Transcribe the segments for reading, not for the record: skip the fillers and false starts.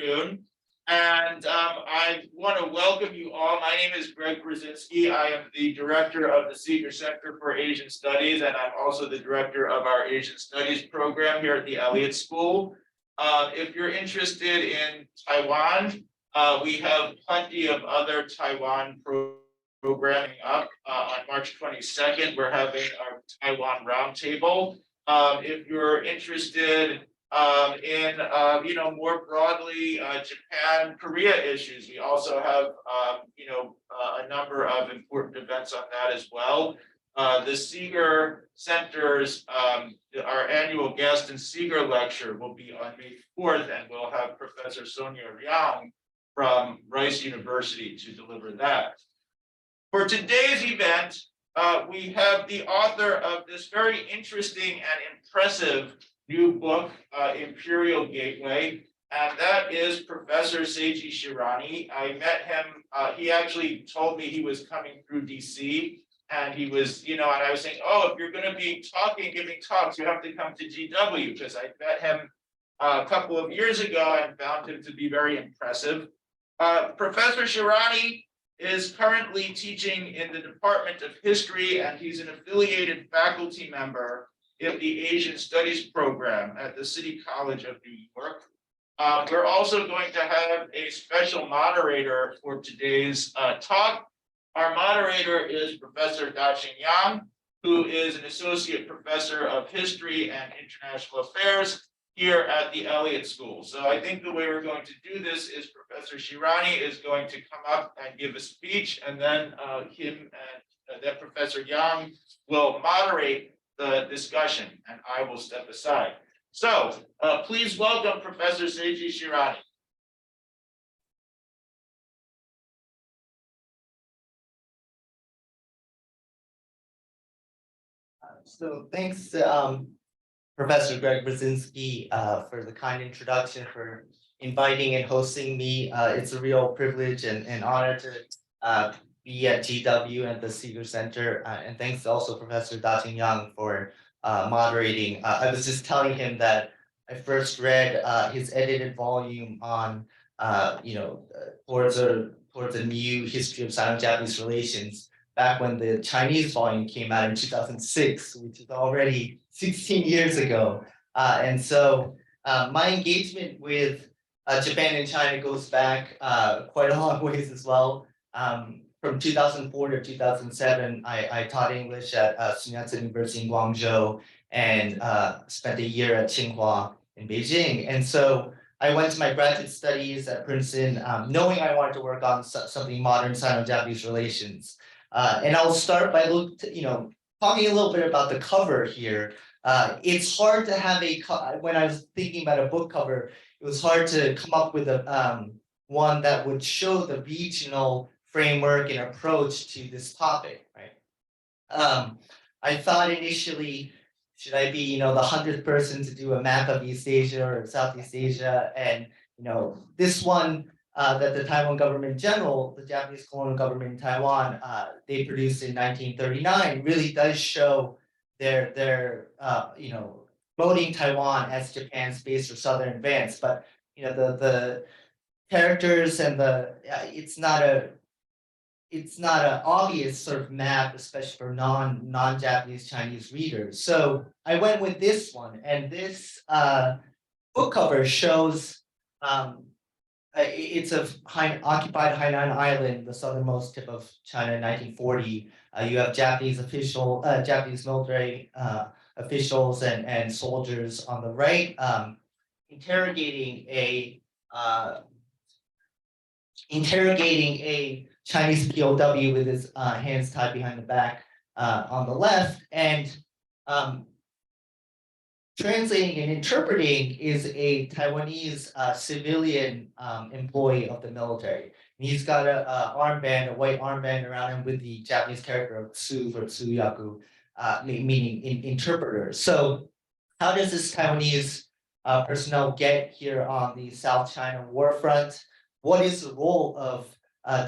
afternoon, and I want to welcome you all. My name is Greg Brzezinski. I am the director of the Seiji Center for Asian Studies, and I'm also the director of our Asian Studies program here at the Elliott School. If you're interested in Taiwan, we have plenty of other Taiwan programming up. On March 22nd, we're having our Taiwan Roundtable. If you're interested in more broadly Japan, Korea issues, we also have a number of important events on that as well. The Seeger Center's our annual guest and Seeger lecture will be on May 4th, and we'll have Professor Sonia Liang from Rice University to deliver that. For today's event, we have the author of this very interesting and impressive new book, Imperial Gateway, and that is Professor Seiji Shirane. I met him, he actually told me he was coming through DC, and he was, and I was saying, oh, if you're going to be giving talks, you have to come to GW, because I met him a couple of years ago and found him to be very impressive. Professor Shirane is currently teaching in the Department of History, and he's an affiliated faculty member in the Asian Studies program at the City College of New York. We're also going to have a special moderator for today's talk. Our moderator is Professor Da-Ching Yang, who is an associate professor of history and international affairs here at the Elliott School. So I think the way we're going to do this is Professor Shirane is going to come up and give a speech, and then then Professor Yang will moderate the discussion, and I will step aside. So please welcome Professor Seiji Shirane. So thanks, Professor Greg Brzezinski, for the kind introduction, for inviting and hosting me. It's a real privilege and honor to be at GW at the Seeger Center. And thanks also Professor Da-Ching Yang for moderating. I was just telling him that I first read his edited volume on, towards a new history of Sino-Japanese relations back when the Chinese volume came out in 2006, which is already 16 years ago. And so my engagement with Japan and China goes back quite a long ways as well. From 2004 to 2007, I taught English at Sun Yat-sen University in Guangzhou and spent a year at Tsinghua in Beijing. And so I went to my graduate studies at Princeton, knowing I wanted to work on something modern Sino-Japanese relations. And I'll start by talking a little bit about the cover here. It's hard to have when I was thinking about a book cover, it was hard to come up with one that would show the regional framework and approach to this topic, right? I thought initially, should I be, the 100th person to do a map of East Asia or Southeast Asia? And, this one that the Taiwan government in general, the Japanese colonial government in Taiwan, they produced in 1939 really does show their promoting Taiwan as Japan's base for southern advance. But, the characters and it's not an obvious sort of map, especially for non-Japanese Chinese readers. So I went with this one, and this book cover shows it's of occupied Hainan Island, the southernmost tip of China in 1940. You have Japanese military officials and soldiers on the right, interrogating a Chinese POW with his hands tied behind the back on the left, and translating and interpreting is a Taiwanese civilian employee of the military. And he's got a white armband around him with the Japanese character of Tsu for Tsuyaku, meaning interpreter. So how does this Taiwanese personnel get here on the South China war front? What is the role of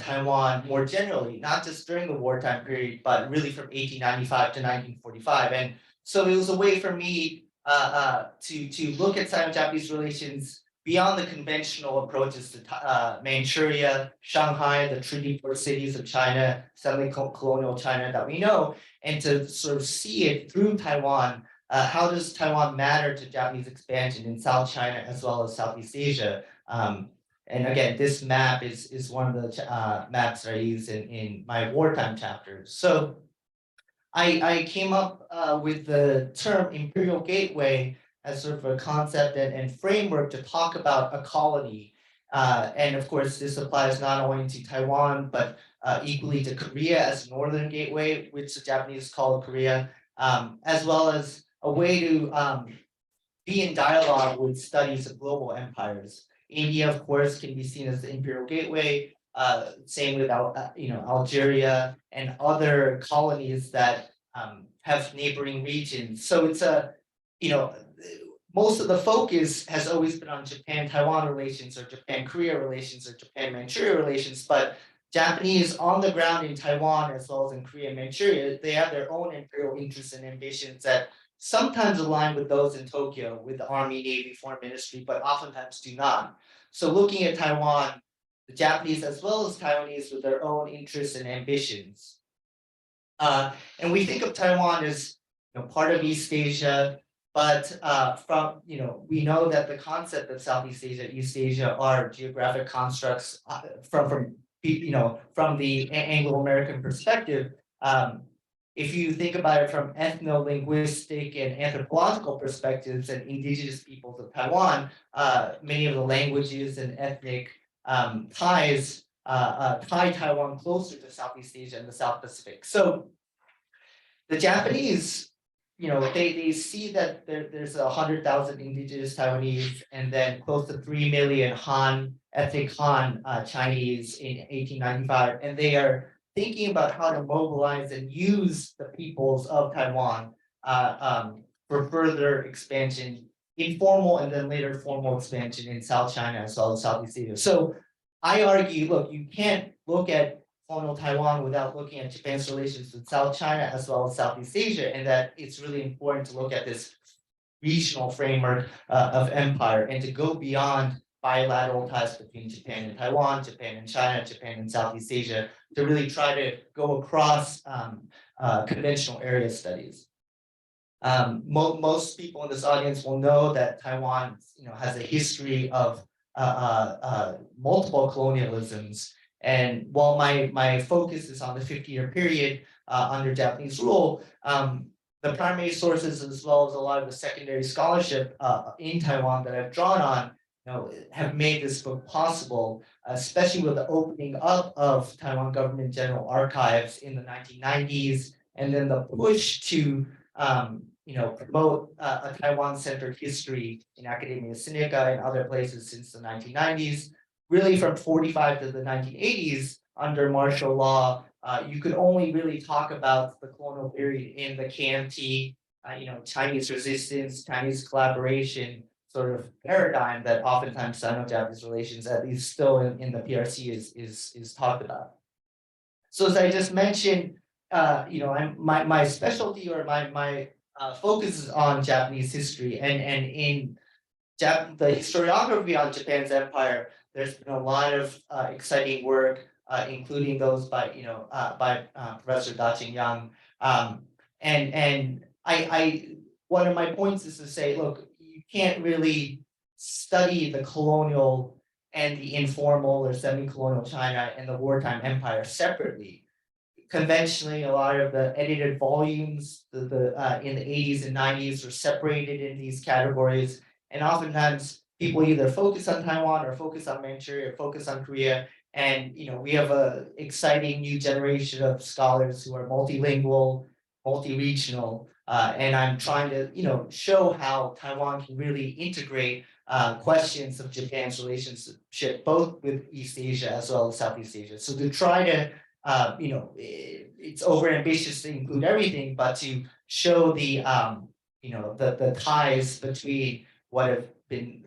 Taiwan more generally, not just during the wartime period, but really from 1895 to 1945? And so it was a way for me to look at Sino-Japanese relations beyond the conventional approaches to Manchuria, Shanghai, the Treaty Port cities of China, semi-colonial China that we know, and to sort of see it through Taiwan. How does Taiwan matter to Japanese expansion in South China as well as Southeast Asia? And again, this map is one of the maps that I use in my wartime chapters. So I came up with the term Imperial Gateway as sort of a concept and framework to talk about a colony. And of course, this applies not only to Taiwan, but equally to Korea as Northern Gateway, which the Japanese call Korea, as well as a way to be in dialogue with studies of global empires. India, of course, can be seen as the Imperial Gateway. Same with Algeria and other colonies that have neighboring regions. So it's most of the focus has always been on Japan-Taiwan relations or Japan-Korea relations or Japan-Manchuria relations, but Japanese on the ground in Taiwan as well as in Korea and Manchuria, they have their own imperial interests and ambitions that sometimes align with those in Tokyo with the Army, Navy, Foreign Ministry, but oftentimes do not. So looking at Taiwan, the Japanese as well as Taiwanese with their own interests and ambitions. And we think of Taiwan as part of East Asia, but we know that the concept of Southeast Asia, East Asia are geographic constructs from the Anglo-American perspective. If you think about it from ethno-linguistic and anthropological perspectives and indigenous peoples of Taiwan, many of the languages and ethnic ties tie Taiwan closer to Southeast Asia and the South Pacific. So the Japanese, they see that there's 100,000 indigenous Taiwanese and then close to 3 million ethnic Han Chinese in 1895, and they are thinking about how to mobilize and use the peoples of Taiwan for further expansion, informal and then later formal expansion in South China as well as Southeast Asia. So I argue, look, you can't look at colonial Taiwan without looking at Japan's relations with South China as well as Southeast Asia, and that it's really important to look at this regional framework of empire and to go beyond bilateral ties between Japan and Taiwan, Japan and China, Japan and Southeast Asia, to really try to go across conventional area studies. Most people in this audience will know that Taiwan, has a history of multiple colonialisms. And while my focus is on the 50-year period under Japanese rule, the primary sources as well as a lot of the secondary scholarship in Taiwan that I've drawn on, have made this book possible, especially with the opening up of Taiwan Government General Archives in the 1990s, and then the push to promote a Taiwan-centered history in Academia Sinica and other places since the 1990s. Really, from 45 to the 1980s, under martial law, you could only really talk about the colonial period in the KMT, Chinese resistance, Chinese collaboration sort of paradigm that oftentimes Sino-Japanese relations, at least still in the PRC, is talked about. So as I just mentioned, my specialty or my focus is on Japanese history, and in the historiography on Japan's empire, there's been a lot of exciting work, including those by Professor Da-Ching Yang. And I one of my points is to say, look, you can't really study the colonial and the informal or semi-colonial China and the wartime empire separately. Conventionally, a lot of the edited volumes in the 80s and 90s were separated in these categories. And oftentimes people either focus on Taiwan or focus on Manchuria or focus on Korea. And we have a exciting new generation of scholars who are multilingual, multi-regional. And I'm trying to show how Taiwan can really integrate questions of Japan's relationship both with East Asia as well as Southeast Asia. So to try to it's overambitious to include everything, but to show the ties between what have been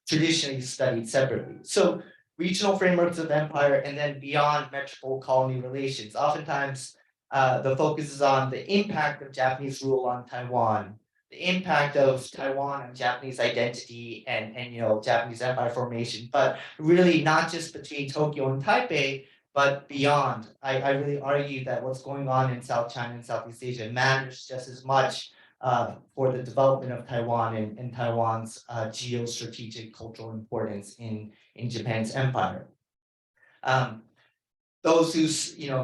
traditionally studied separately. So regional frameworks of empire and then beyond metropole colony relations. Oftentimes, the focus is on the impact of Japanese rule on Taiwan, the impact of Taiwan on Japanese identity and Japanese empire formation, but really not just between Tokyo and Taipei, but beyond. I really argue that what's going on in South China and Southeast Asia matters just as much for the development of Taiwan and Taiwan's geostrategic cultural importance in Japan's empire. Those who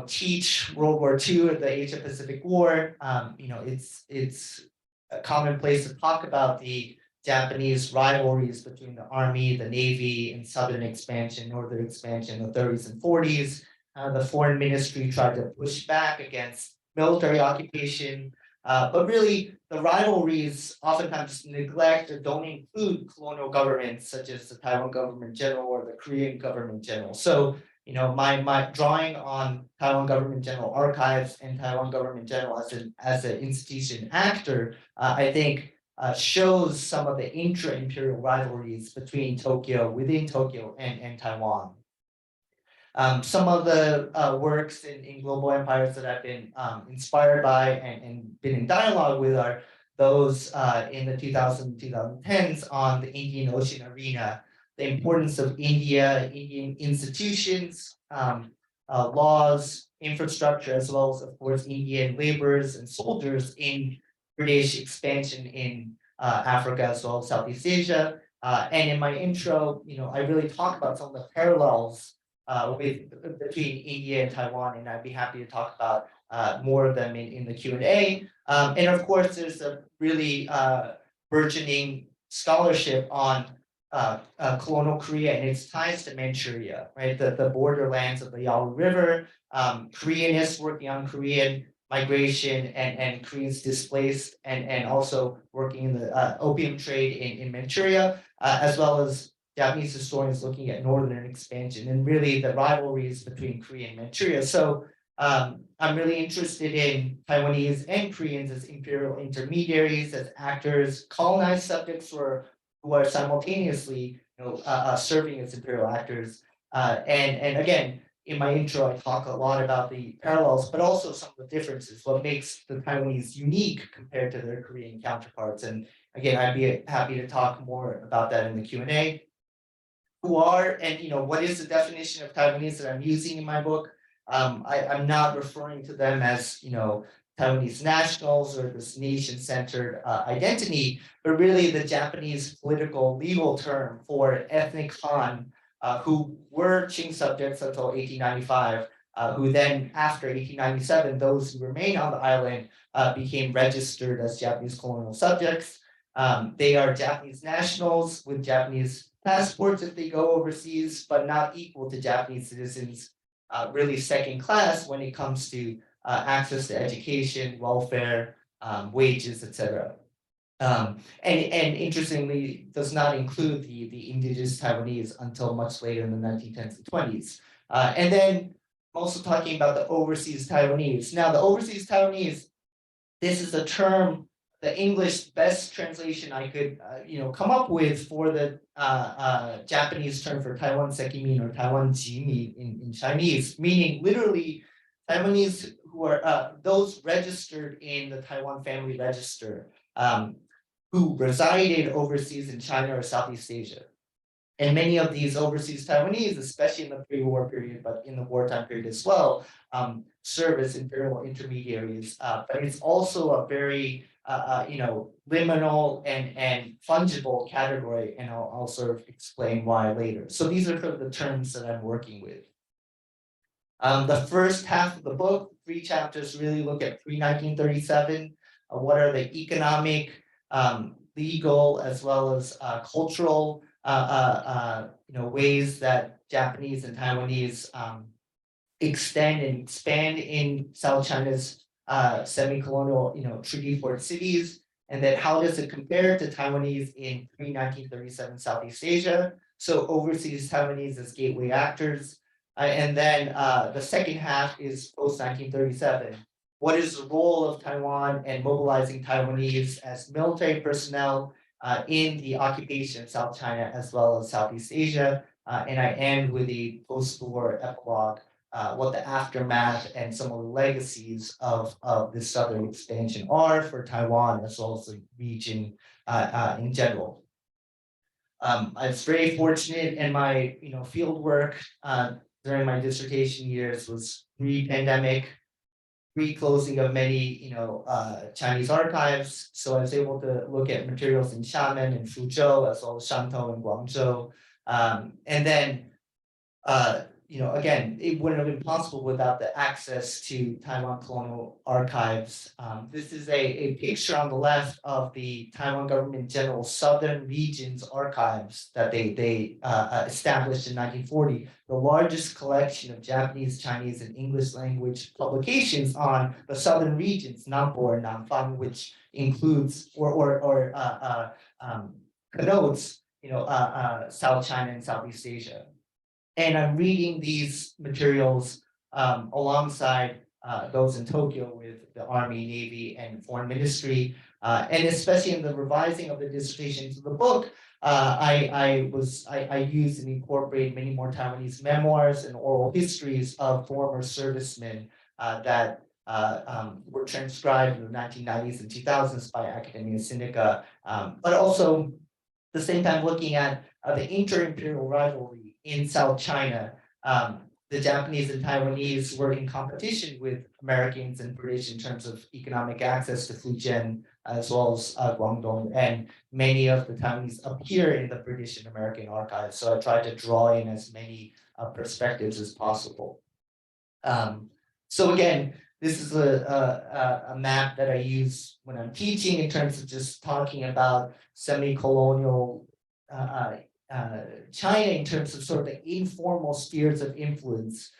teach World War II or the Asia Pacific War, it's a commonplace to talk about the Japanese rivalries between the army, the navy, and southern expansion, northern expansion in the 30s and 40s. The foreign ministry tried to push back against military occupation, but really the rivalries oftentimes neglect or don't include colonial governments such as the Taiwan government general or the Korean government general. So my drawing on Taiwan Government General Archives and Taiwan Government General as an institution actor, I think shows some of the intra-imperial rivalries between within Tokyo and Taiwan. Some of the works in global empires that I've been inspired by and been in dialogue with are those in the 2010s on the Indian Ocean arena, the importance of Indian institutions, laws, infrastructure, as well as, of course, Indian laborers and soldiers in British expansion in Africa as well as Southeast Asia. And in my intro, I really talk about some of the parallels between India and Taiwan, and I'd be happy to talk about more of them in the Q&A. And of course, there's a really burgeoning scholarship on colonial Korea and its ties to Manchuria, right? The borderlands of the Yalu River, Koreanists working on Korean migration and Koreans displaced and also working in the opium trade in Manchuria, as well as Japanese historians looking at northern expansion and really the rivalries between Korea and Manchuria. So I'm really interested in Taiwanese and Koreans as imperial intermediaries, as actors, colonized subjects who are simultaneously serving as imperial actors. And again, in my intro, I talk a lot about the parallels, but also some of the differences, what makes the Taiwanese unique compared to their Korean counterparts. And again, I'd be happy to talk more about that in the Q&A. Who are and what is the definition of Taiwanese that I'm using in my book? I'm not referring to them as Taiwanese nationals or this nation-centered identity, but really the Japanese political legal term for ethnic Han who were Qing subjects until 1895, who then after 1897, those who remain on the island became registered as Japanese colonial subjects. They are Japanese nationals with Japanese passports if they go overseas, but not equal to Japanese citizens, really second class when it comes to access to education, welfare, wages, etc. And interestingly, does not include the indigenous Taiwanese until much later in the 1910s and 20s. And then I'm also talking about the overseas Taiwanese. Now, the overseas Taiwanese, this is a term, the English best translation I could come up with for the Japanese term for Taiwan Sekimin or Taiwan Jimi in Chinese, meaning literally Taiwanese who are those registered in the Taiwan Family Register, who resided overseas in China or Southeast Asia. And many of these overseas Taiwanese, especially in the pre-war period, but in the wartime period as well, serve as imperial intermediaries. But it's also a very liminal and fungible category, and I'll sort of explain why later. So these are sort of the terms that I'm working with. The first half of the book, 3 chapters, really look at pre-1937. What are the economic, legal, as well as cultural ways that Japanese and Taiwanese extend and expand in South China's semi-colonial treaty port cities, and then how does it compare to Taiwanese in pre-1937 Southeast Asia? So overseas Taiwanese as gateway actors, and then the second half is post-1937. What is the role of Taiwan and mobilizing Taiwanese as military personnel in the occupation of South China as well as Southeast Asia? And I end with the post-war epilogue what the aftermath and some of the legacies of this southern expansion are for Taiwan as well as the region in general. I was very fortunate in my field work during my dissertation years was pre-pandemic, pre-closing of many Chinese archives. So I was able to look at materials in Xiamen and Fuzhou as well as Shantou and Guangzhou. And then again, it wouldn't have been possible without the access to Taiwan Colonial Archives. This is a picture on the left of the Taiwan Government General Southern Regions Archives that they established in 1940, the largest collection of Japanese, Chinese, and English language publications on the southern regions, Nampo and Namfang, which includes or connotes South China and Southeast Asia. And I'm reading these materials alongside those in Tokyo with the Army, Navy, and Foreign Ministry. And especially in the revising of the dissertation to the book, I used and incorporated many more Taiwanese memoirs and oral histories of former servicemen that were transcribed in the 1990s and 2000s by Academia Sinica, but also at the same time looking at the inter-imperial rivalry in South China. The Japanese and Taiwanese were in competition with Americans and British in terms of economic access to Fujian as well as Guangdong, and many of the Taiwanese appear in the British and American archives. So I tried to draw in as many perspectives as possible. So again, this is a map that I use when I'm teaching in terms of just talking about semi-colonial China in terms of sort of the informal spheres of influence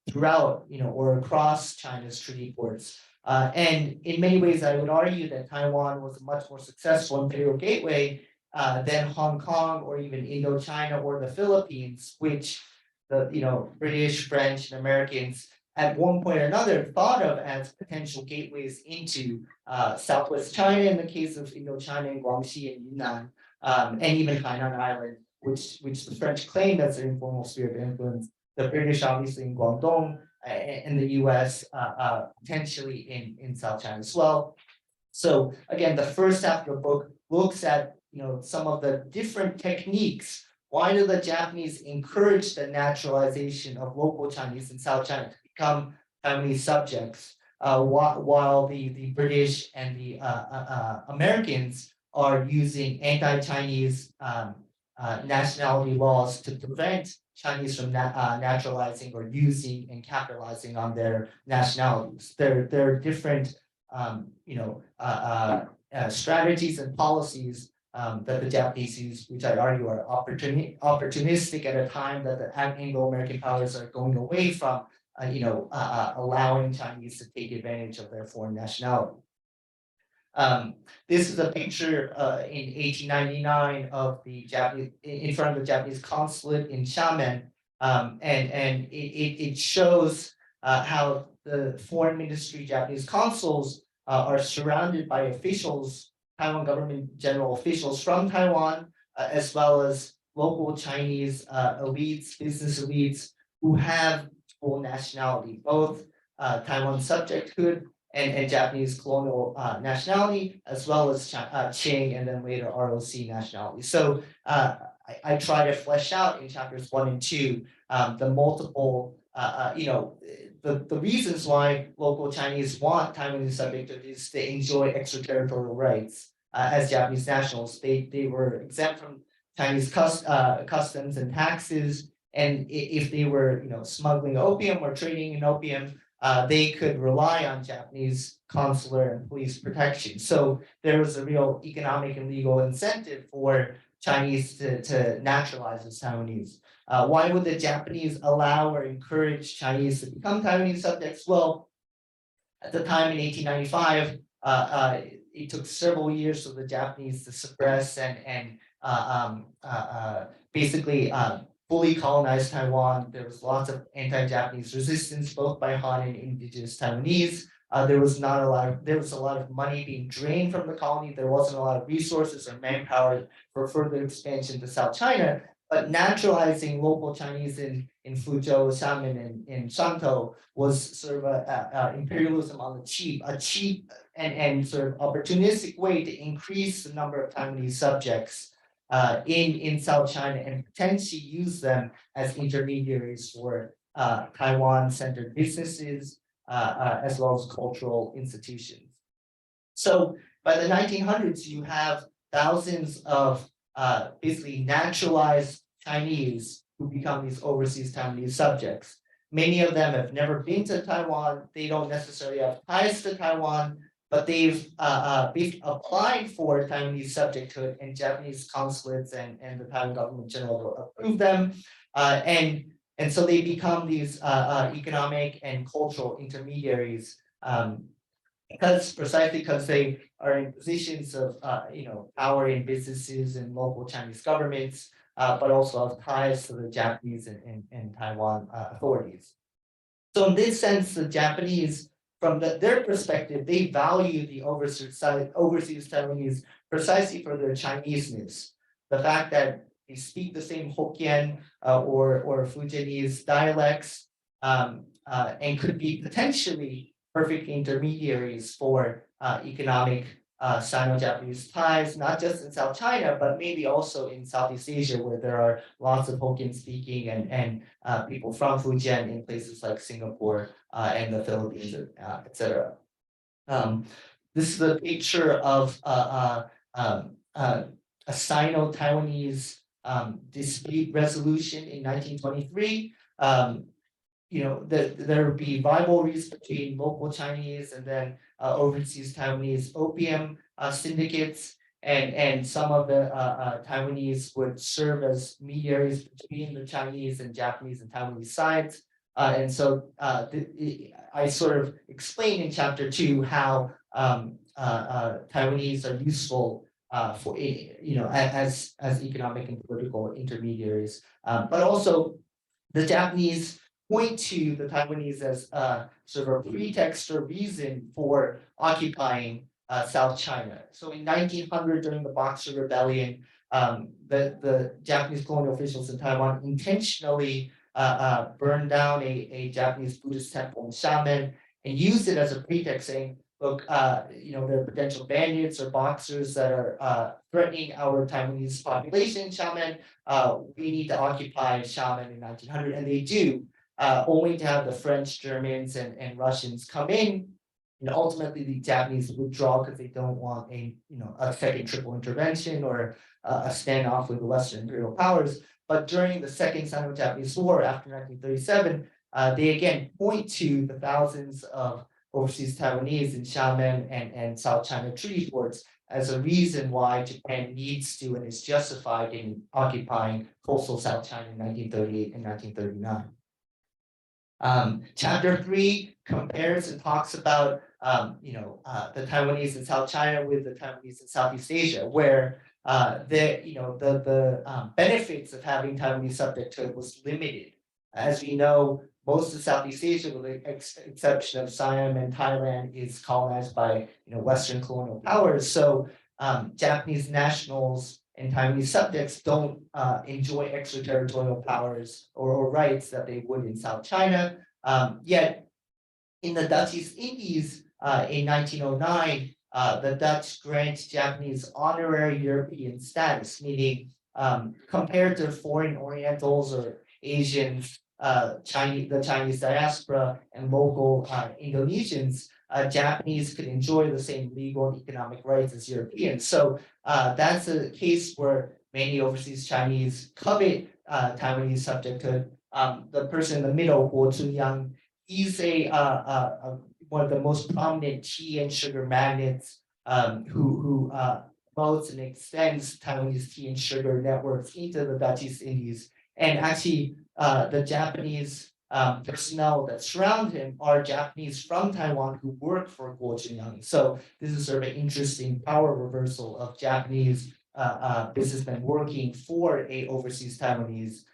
throughout, or across China's treaty ports. And in many ways, I would argue that Taiwan was a much more successful imperial gateway than Hong Kong or even Indochina or the Philippines, which the British, French, and Americans at one point or another thought of as potential gateways into Southwest China in the case of Indochina and Guangxi and Yunnan. And even Hainan Island, which the French claimed as an informal sphere of influence, the British obviously in Guangdong, and the US potentially in South China as well. So again, the first half of the book looks at some of the different techniques. Why do the Japanese encourage the naturalization of local Chinese in South China to become Taiwanese subjects, while the British and the Americans are using anti-Chinese nationality laws to prevent Chinese from naturalizing or using and capitalizing on their nationalities. There are different strategies and policies that the Japanese use, which I argue are opportunistic at a time that the Anglo-American powers are going away from allowing Chinese to take advantage of their foreign nationality. This is a picture in 1899 of the Japanese in front of the Japanese consulate in Xiamen, and it shows how the foreign ministry Japanese consuls are surrounded by officials, Taiwan government general officials from Taiwan, as well as local Chinese elites, business elites who have dual nationality, both Taiwan subjecthood and Japanese colonial nationality, as well as Qing and then later ROC nationality. So I try to flesh out in chapters 1 and 2 the multiple, the reasons why local Chinese want Taiwanese subjecthood is to enjoy extraterritorial rights as Japanese nationals. They were exempt from Chinese customs and taxes, and if they were smuggling opium or trading in opium, they could rely on Japanese consular and police protection. So there was a real economic and legal incentive for Chinese to naturalize as Taiwanese. Why would the Japanese allow or encourage Chinese to become Taiwanese subjects? Well, at the time in 1895, it took several years for the Japanese to suppress and basically fully colonized Taiwan. There was lots of anti-Japanese resistance, both by Han and indigenous Taiwanese. There was a lot of money being drained from the colony. There wasn't a lot of resources or manpower for further expansion to South China. But naturalizing local Chinese in Fuzhou, Xiamen, and Shantou was sort of a imperialism on the cheap, a cheap and sort of opportunistic way to increase the number of Taiwanese subjects in South China and potentially use them as intermediaries for Taiwan-centered businesses as well as cultural institutions. So by the 1900s, you have thousands of basically naturalized Chinese who become these overseas Taiwanese subjects. Many of them have never been to Taiwan. They don't necessarily have ties to Taiwan, but they've applied for Taiwanese subjecthood, and Japanese consulates and the Taiwan government generally will approve them. And so they become these economic and cultural intermediaries precisely because they are in positions of power in businesses and local Chinese governments, but also have ties to the Japanese and Taiwan authorities. So in this sense, the Japanese, from their perspective, they value the overseas Taiwanese precisely for their Chineseness. The fact that they speak the same Hokkien or Fujianese dialects and could be potentially perfect intermediaries for economic Sino-Japanese ties, not just in South China, but maybe also in Southeast Asia, where there are lots of Hokkien speaking and people from Fujian in places like Singapore and the Philippines, etc. This is a picture of a Sino-Taiwanese dispute resolution in 1923. There would be rivalries between local Chinese and then overseas Taiwanese opium syndicates, and some of the Taiwanese would serve as mediators between the Chinese and Japanese and Taiwanese sides. And so I sort of explain in chapter 2 how Taiwanese are useful for as economic and political intermediaries, but also the Japanese point to the Taiwanese as sort of a pretext or reason for occupying South China. So in 1900, during the Boxer Rebellion, the Japanese colonial officials in Taiwan intentionally burned down a Japanese Buddhist temple in Xiamen and used it as a pretext, saying, look, there are potential bandits or boxers that are threatening our Taiwanese population in Xiamen. We need to occupy Xiamen in 1900, and they do. Only to have the French, Germans, and Russians come in, and ultimately the Japanese withdraw because they don't want a second triple intervention or a standoff with the Western imperial powers. But during the Second Sino-Japanese War after 1937, they again point to the thousands of overseas Taiwanese in Xiamen and South China Treaty Ports as a reason why Japan needs to and is justified in occupying coastal South China in 1938 and 1939. Chapter 3 compares and talks about the Taiwanese in South China with the Taiwanese in Southeast Asia, where the benefits of having Taiwanese subjecthood was limited. As we know, most of Southeast Asia, with the exception of Siam and Thailand, is colonized by Western colonial powers. So Japanese nationals and Taiwanese subjects don't enjoy extraterritorial powers or rights that they would in South China. Yet, in the Dutch East Indies in 1909, the Dutch grant Japanese honorary European status, meaning compared to foreign Orientals or Asians, the Chinese diaspora and local Indonesians, Japanese could enjoy the same legal and economic rights as Europeans. So that's a case where many overseas Chinese covet Taiwanese subjecthood. The person in the middle, Guo Chunyang, he's one of the most prominent tea and sugar magnates who promotes and extends Taiwanese tea and sugar networks into the Dutch East Indies. And actually, the Japanese personnel that surround him are Japanese from Taiwan who work for Guo Chunyang. So this is sort of an interesting power reversal of Japanese businessmen working for a overseas Taiwanese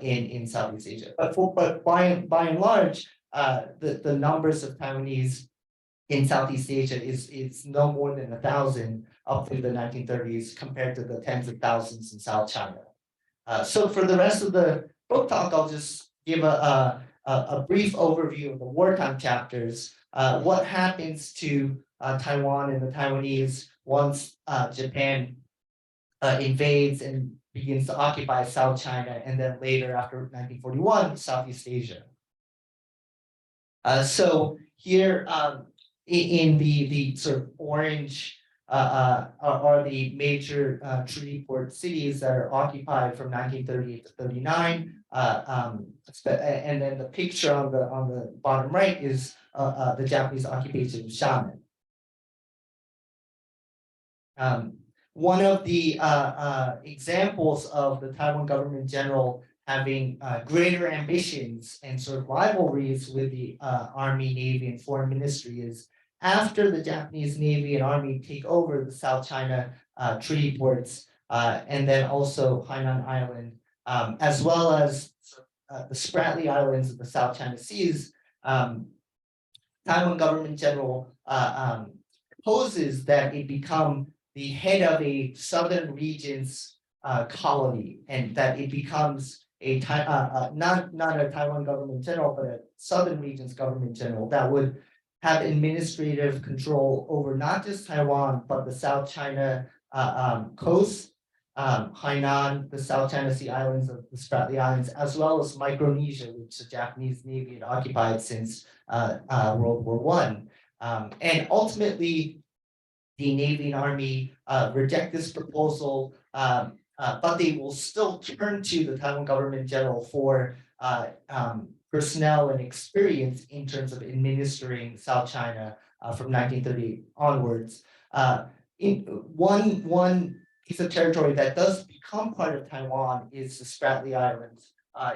in Southeast Asia. But by and large, the numbers of Taiwanese in Southeast Asia is no more than 1,000 up through the 1930s compared to the tens of thousands in South China. So for the rest of the book talk, I'll just give a brief overview of the wartime chapters. What happens to Taiwan and the Taiwanese once Japan invades and begins to occupy South China, and then later, after 1941, Southeast Asia. So here in the sort of orange are the major treaty port cities that are occupied from 1938 to 39. And then the picture on the bottom right is the Japanese occupation of Xiamen. One of the examples of the Taiwan government general having greater ambitions and sort of rivalries with the Army, Navy, and Foreign Ministry is after the Japanese Navy and Army take over the South China treaty ports, and then also Hainan Island, as well as the Spratly Islands of the South China Seas. Taiwan government general proposes that it become the head of a southern region's colony, and that it becomes a not a Taiwan government general, but a southern region's government general that would have administrative control over not just Taiwan, but the South China coast, Hainan, the South China Sea islands of the Spratly Islands, as well as Micronesia, which the Japanese Navy had occupied since World War I. And ultimately, the Navy and Army reject this proposal, but they will still turn to the Taiwan government general for personnel and experience in terms of administering South China from 1930 onwards. In one piece of territory that does become part of Taiwan is the Spratly Islands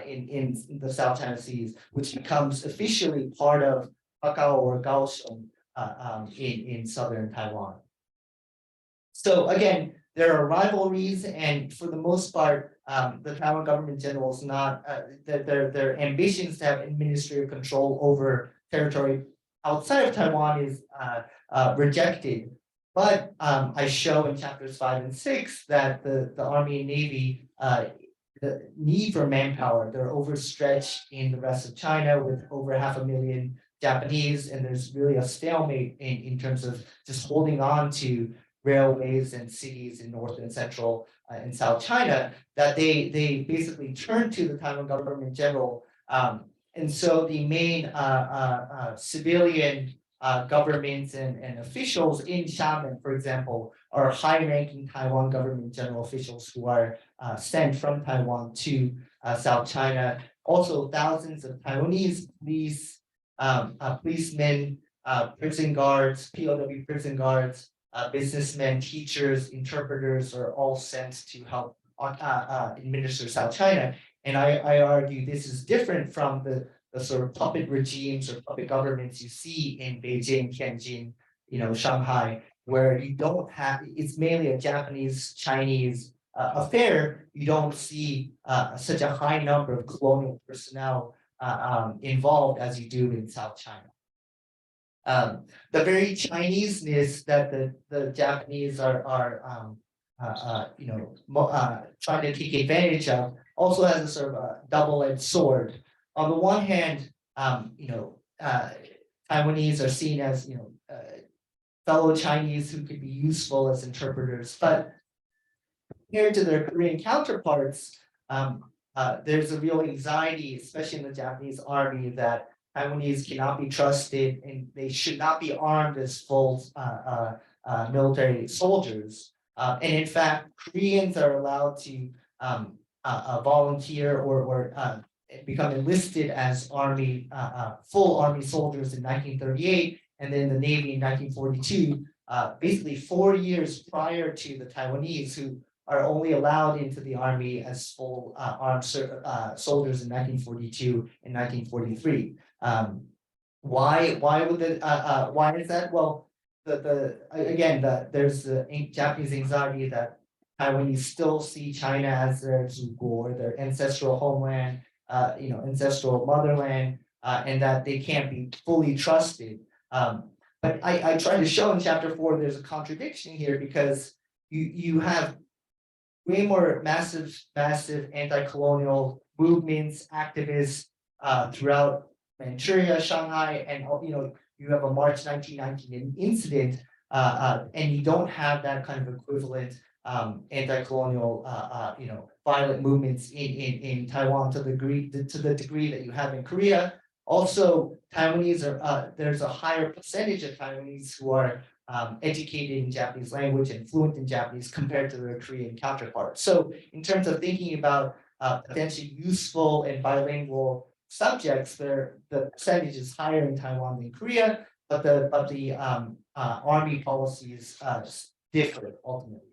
in the South China Seas, which becomes officially part of Hakao or Kaohsiung in southern Taiwan. So again, there are rivalries, and for the most part, the Taiwan government general is not their ambitions to have administrative control over territory outside of Taiwan is rejected. But I show in chapters 5 and 6 that the Army and Navy, the need for manpower, they're overstretched in the rest of China with over 500,000 Japanese, and there's really a stalemate in terms of just holding on to railways and cities in North and Central and South China, that they basically turn to the Taiwan government general. And so the main civilian governments and officials in Xiamen, for example, are high-ranking Taiwan government general officials who are sent from Taiwan to South China. Also, thousands of Taiwanese police, policemen, prison guards, POW prison guards, businessmen, teachers, interpreters are all sent to help administer South China. And I argue this is different from the sort of puppet regimes or puppet governments you see in Beijing, Tianjin, Shanghai, where you don't have, it's mainly a Japanese, Chinese affair. You don't see such a high number of colonial personnel involved as you do in South China. The very Chineseness that the Japanese are trying to take advantage of also has a sort of a double-edged sword. On the one hand, Taiwanese are seen as fellow Chinese who could be useful as interpreters, but compared to their Korean counterparts, there's a real anxiety, especially in the Japanese army, that Taiwanese cannot be trusted and they should not be armed as full military soldiers. And in fact, Koreans are allowed to volunteer or become enlisted as army, full army soldiers in 1938, and then the Navy in 1942, basically 4 years prior to the Taiwanese, who are only allowed into the army as full armed soldiers in 1942 and 1943. Why is that? Well, there's the Japanese anxiety that Taiwanese still see China as their zuguo, their ancestral homeland, ancestral motherland, and that they can't be fully trusted. But I try to show in chapter 4 there's a contradiction here, because you have way more massive anti-colonial movements, activists throughout Manchuria, Shanghai, and you have a March 1919 incident, and you don't have that kind of equivalent anti-colonial violent movements in Taiwan to the degree that you have in Korea. Also, Taiwanese are there's a higher percentage of Taiwanese who are educated in Japanese language and fluent in Japanese compared to their Korean counterparts. So, in terms of thinking about potentially useful and bilingual subjects, the percentage is higher in Taiwan than Korea, but the army policies differ ultimately.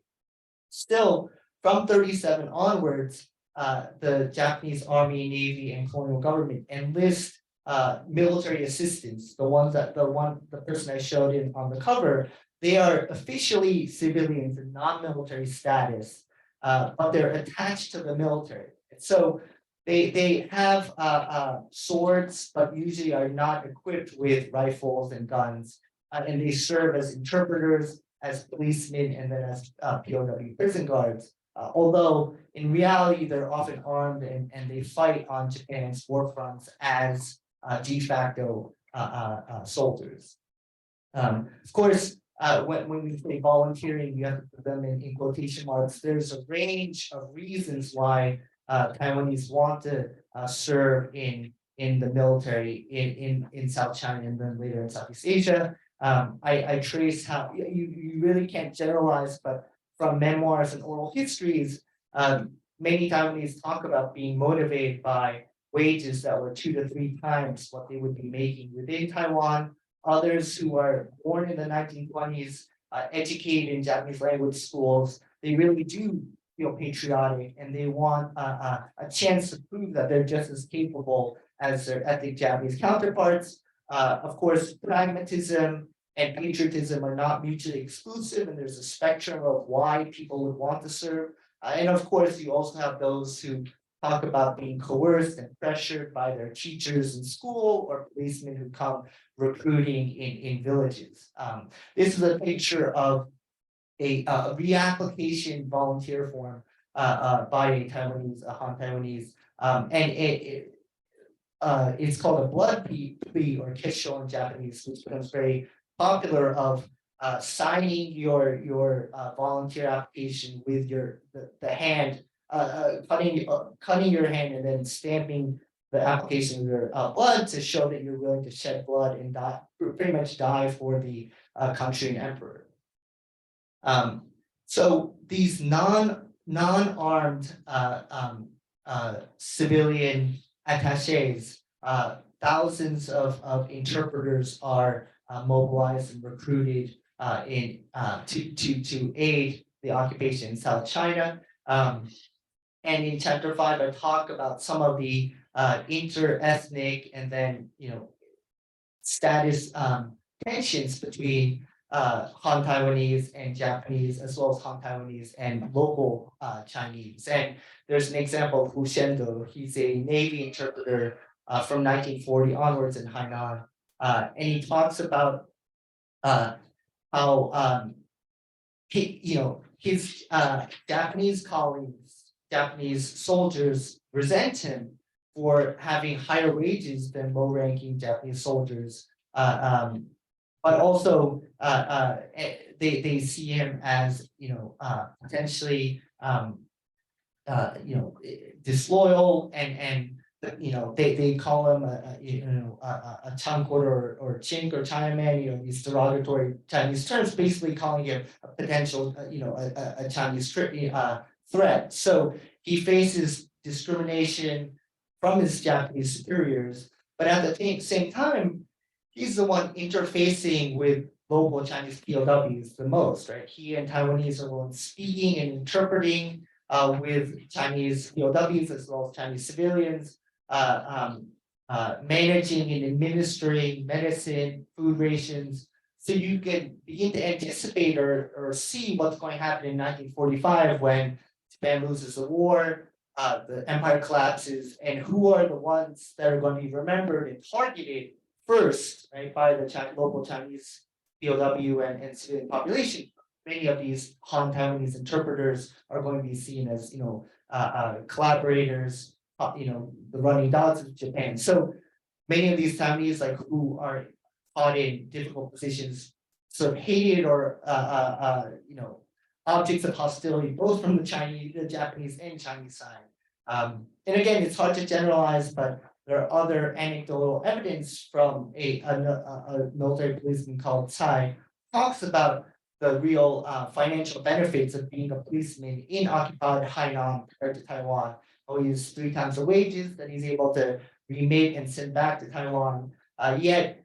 Still, from 37 onwards, the Japanese Army, Navy, and colonial government enlist military assistants. The person I showed in on the cover, they are officially civilians in non-military status, but they're attached to the military. So they have swords, but usually are not equipped with rifles and guns, and they serve as interpreters, as policemen, and then as POW prison guards. Although in reality, they're often armed and they fight on Japan's war fronts as de facto soldiers. Of course, when we say volunteering, you have to put them in quotation marks. There's a range of reasons why Taiwanese want to serve in the military in South China and then later in Southeast Asia. I trace how you really can't generalize, but from memoirs and oral histories, many Taiwanese talk about being motivated by wages that were 2 to 3 times what they would be making within Taiwan. Others who are born in the 1920s, educated in Japanese language schools, they really do feel patriotic and they want a chance to prove that they're just as capable as their ethnic Japanese counterparts. Of course, pragmatism and patriotism are not mutually exclusive, and there's a spectrum of why people would want to serve. And of course, you also have those who talk about being coerced and pressured by their teachers in school or policemen who come recruiting in villages. This is a picture of a reapplication volunteer form by a Han Taiwanese, and it's called a blood plea or kesho in Japanese, which becomes very popular of signing your volunteer application with the hand, cutting your hand and then stamping the application with your blood to show that you're willing to shed blood and die, pretty much die for the country and emperor. So these non-armed civilian attaches, thousands of interpreters are mobilized and recruited to aid the occupation in South China. And in chapter 5, I talk about some of the inter-ethnic and then status tensions between Han Taiwanese and Japanese, as well as Han Taiwanese and local Chinese. And there's an example of Hu Shendo. He's a Navy interpreter from 1940 onwards in Hainan. And he talks about how his Japanese colleagues, Japanese soldiers resent him for having higher wages than low-ranking Japanese soldiers. But also they see him as potentially disloyal and they call him a chankor or chink or Chinaman, these derogatory Chinese terms, basically calling him a potential a Chinese threat. So he faces discrimination from his Japanese superiors, but at the same time, he's the one interfacing with local Chinese POWs the most, right? He and Taiwanese are the ones speaking and interpreting with Chinese POWs as well as Chinese civilians, managing and administering medicine, food rations. So you can begin to anticipate or see what's going to happen in 1945 when Japan loses the war, the empire collapses, and who are the ones that are going to be remembered and targeted first, right, by the local Chinese POW and civilian population. many of these Han Taiwanese interpreters are going to be seen as, collaborators, the running dogs of Japan. So many of these Taiwanese, like who are caught in difficult positions, sort of hated or, objects of hostility, both from the Japanese and Chinese side. And again, it's hard to generalize, but there are other anecdotal evidence from a military policeman called Tsai, talks about the real financial benefits of being a policeman in occupied Hainan compared to Taiwan. Oh, he's 3 times the wages that he's able to remit and send back to Taiwan. Yet,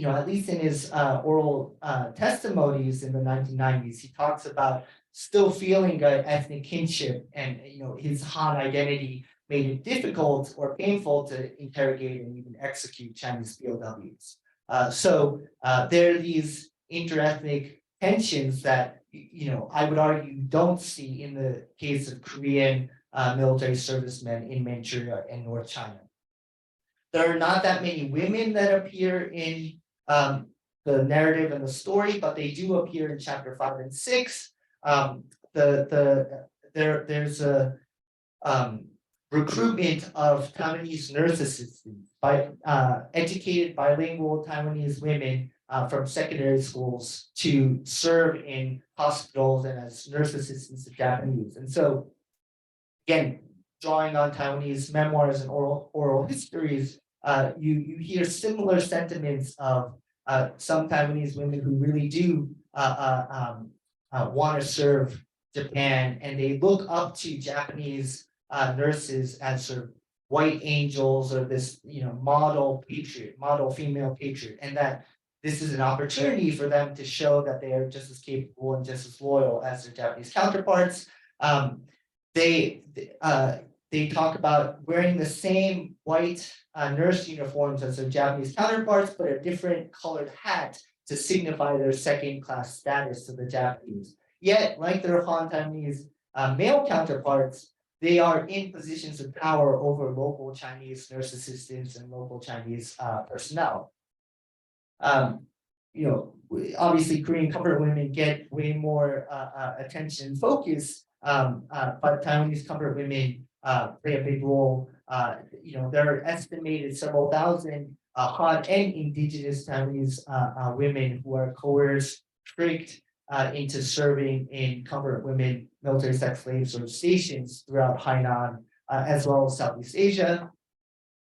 at least in his oral testimonies in the 1990s, he talks about still feeling an ethnic kinship, and his Han identity made it difficult or painful to interrogate and even execute Chinese POWs. So there are these interethnic tensions that I would argue don't see in the case of Korean military servicemen in Manchuria and North China. There are not that many women that appear in the narrative and the story, but they do appear in chapter 5 and 6. There's a recruitment of Taiwanese nurse assistants by educated bilingual Taiwanese women from secondary schools to serve in hospitals and as nurse assistants to Japanese. And so, again, drawing on Taiwanese memoirs and oral histories, you hear similar sentiments of some Taiwanese women who really do want to serve Japan, and they look up to Japanese nurses as sort of white angels or this model patriot, model female patriot, and that this is an opportunity for them to show that they are just as capable and just as loyal as their Japanese counterparts. They talk about wearing the same white nurse uniforms as their Japanese counterparts, but a different colored hat to signify their second-class status to the Japanese. Yet, like their Han Taiwanese male counterparts, they are in positions of power over local Chinese nurse assistants and local Chinese personnel. Obviously, Korean comfort women get way more attention and focus, but Taiwanese comfort women play a big role. There are estimated several thousand Han and indigenous Taiwanese women who are coerced, tricked into serving in comfort women military sex slave sort of stations throughout Hainan, as well as Southeast Asia.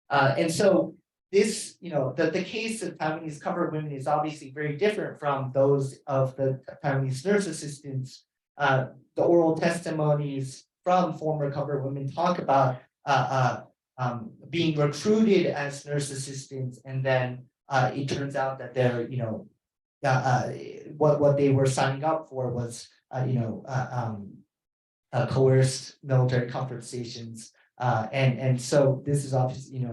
And so this, the case of Taiwanese comfort women is obviously very different from those of the Taiwanese nurse assistants. The oral testimonies from former comfort women talk about being recruited as nurse assistants, and then it turns out that they're, what they were signing up for was, coerced military comfort stations, and so this is obviously,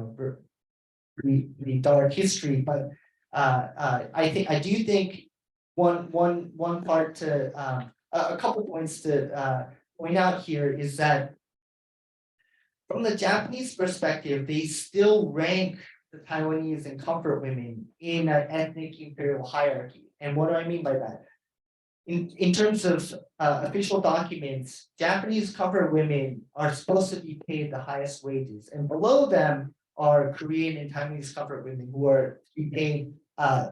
pretty dark history. But I do think one part to a couple points to point out here is that from the Japanese perspective, they still rank the Taiwanese and comfort women in an ethnic imperial hierarchy. And what do I mean by that? In terms of official documents, Japanese comfort women are supposed to be paid the highest wages, and below them are Korean and Taiwanese comfort women who are to be paid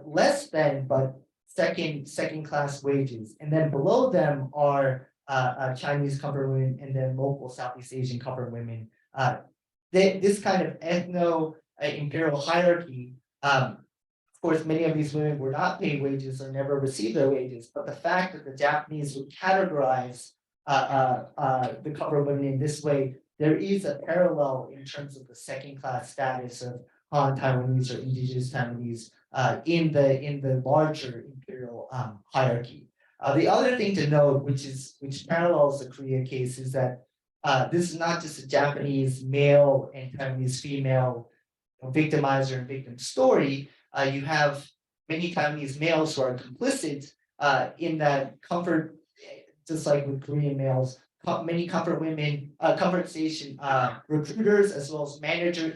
less than but second class wages, and then below them are Chinese comfort women, and then local Southeast Asian comfort women. This kind of ethno-imperial hierarchy, of course, many of these women were not paid wages or never received their wages, but the fact that the Japanese would categorize the comfort women in this way, there is a parallel in terms of the second-class status of Han Taiwanese or indigenous Taiwanese in the larger imperial hierarchy. The other thing to note, which parallels the Korea case, is that this is not just a Japanese male and Taiwanese female victimizer and victim story. You have many Taiwanese males who are complicit in that comfort, just like with Korean males. Many comfort women, comfort station recruiters, as well as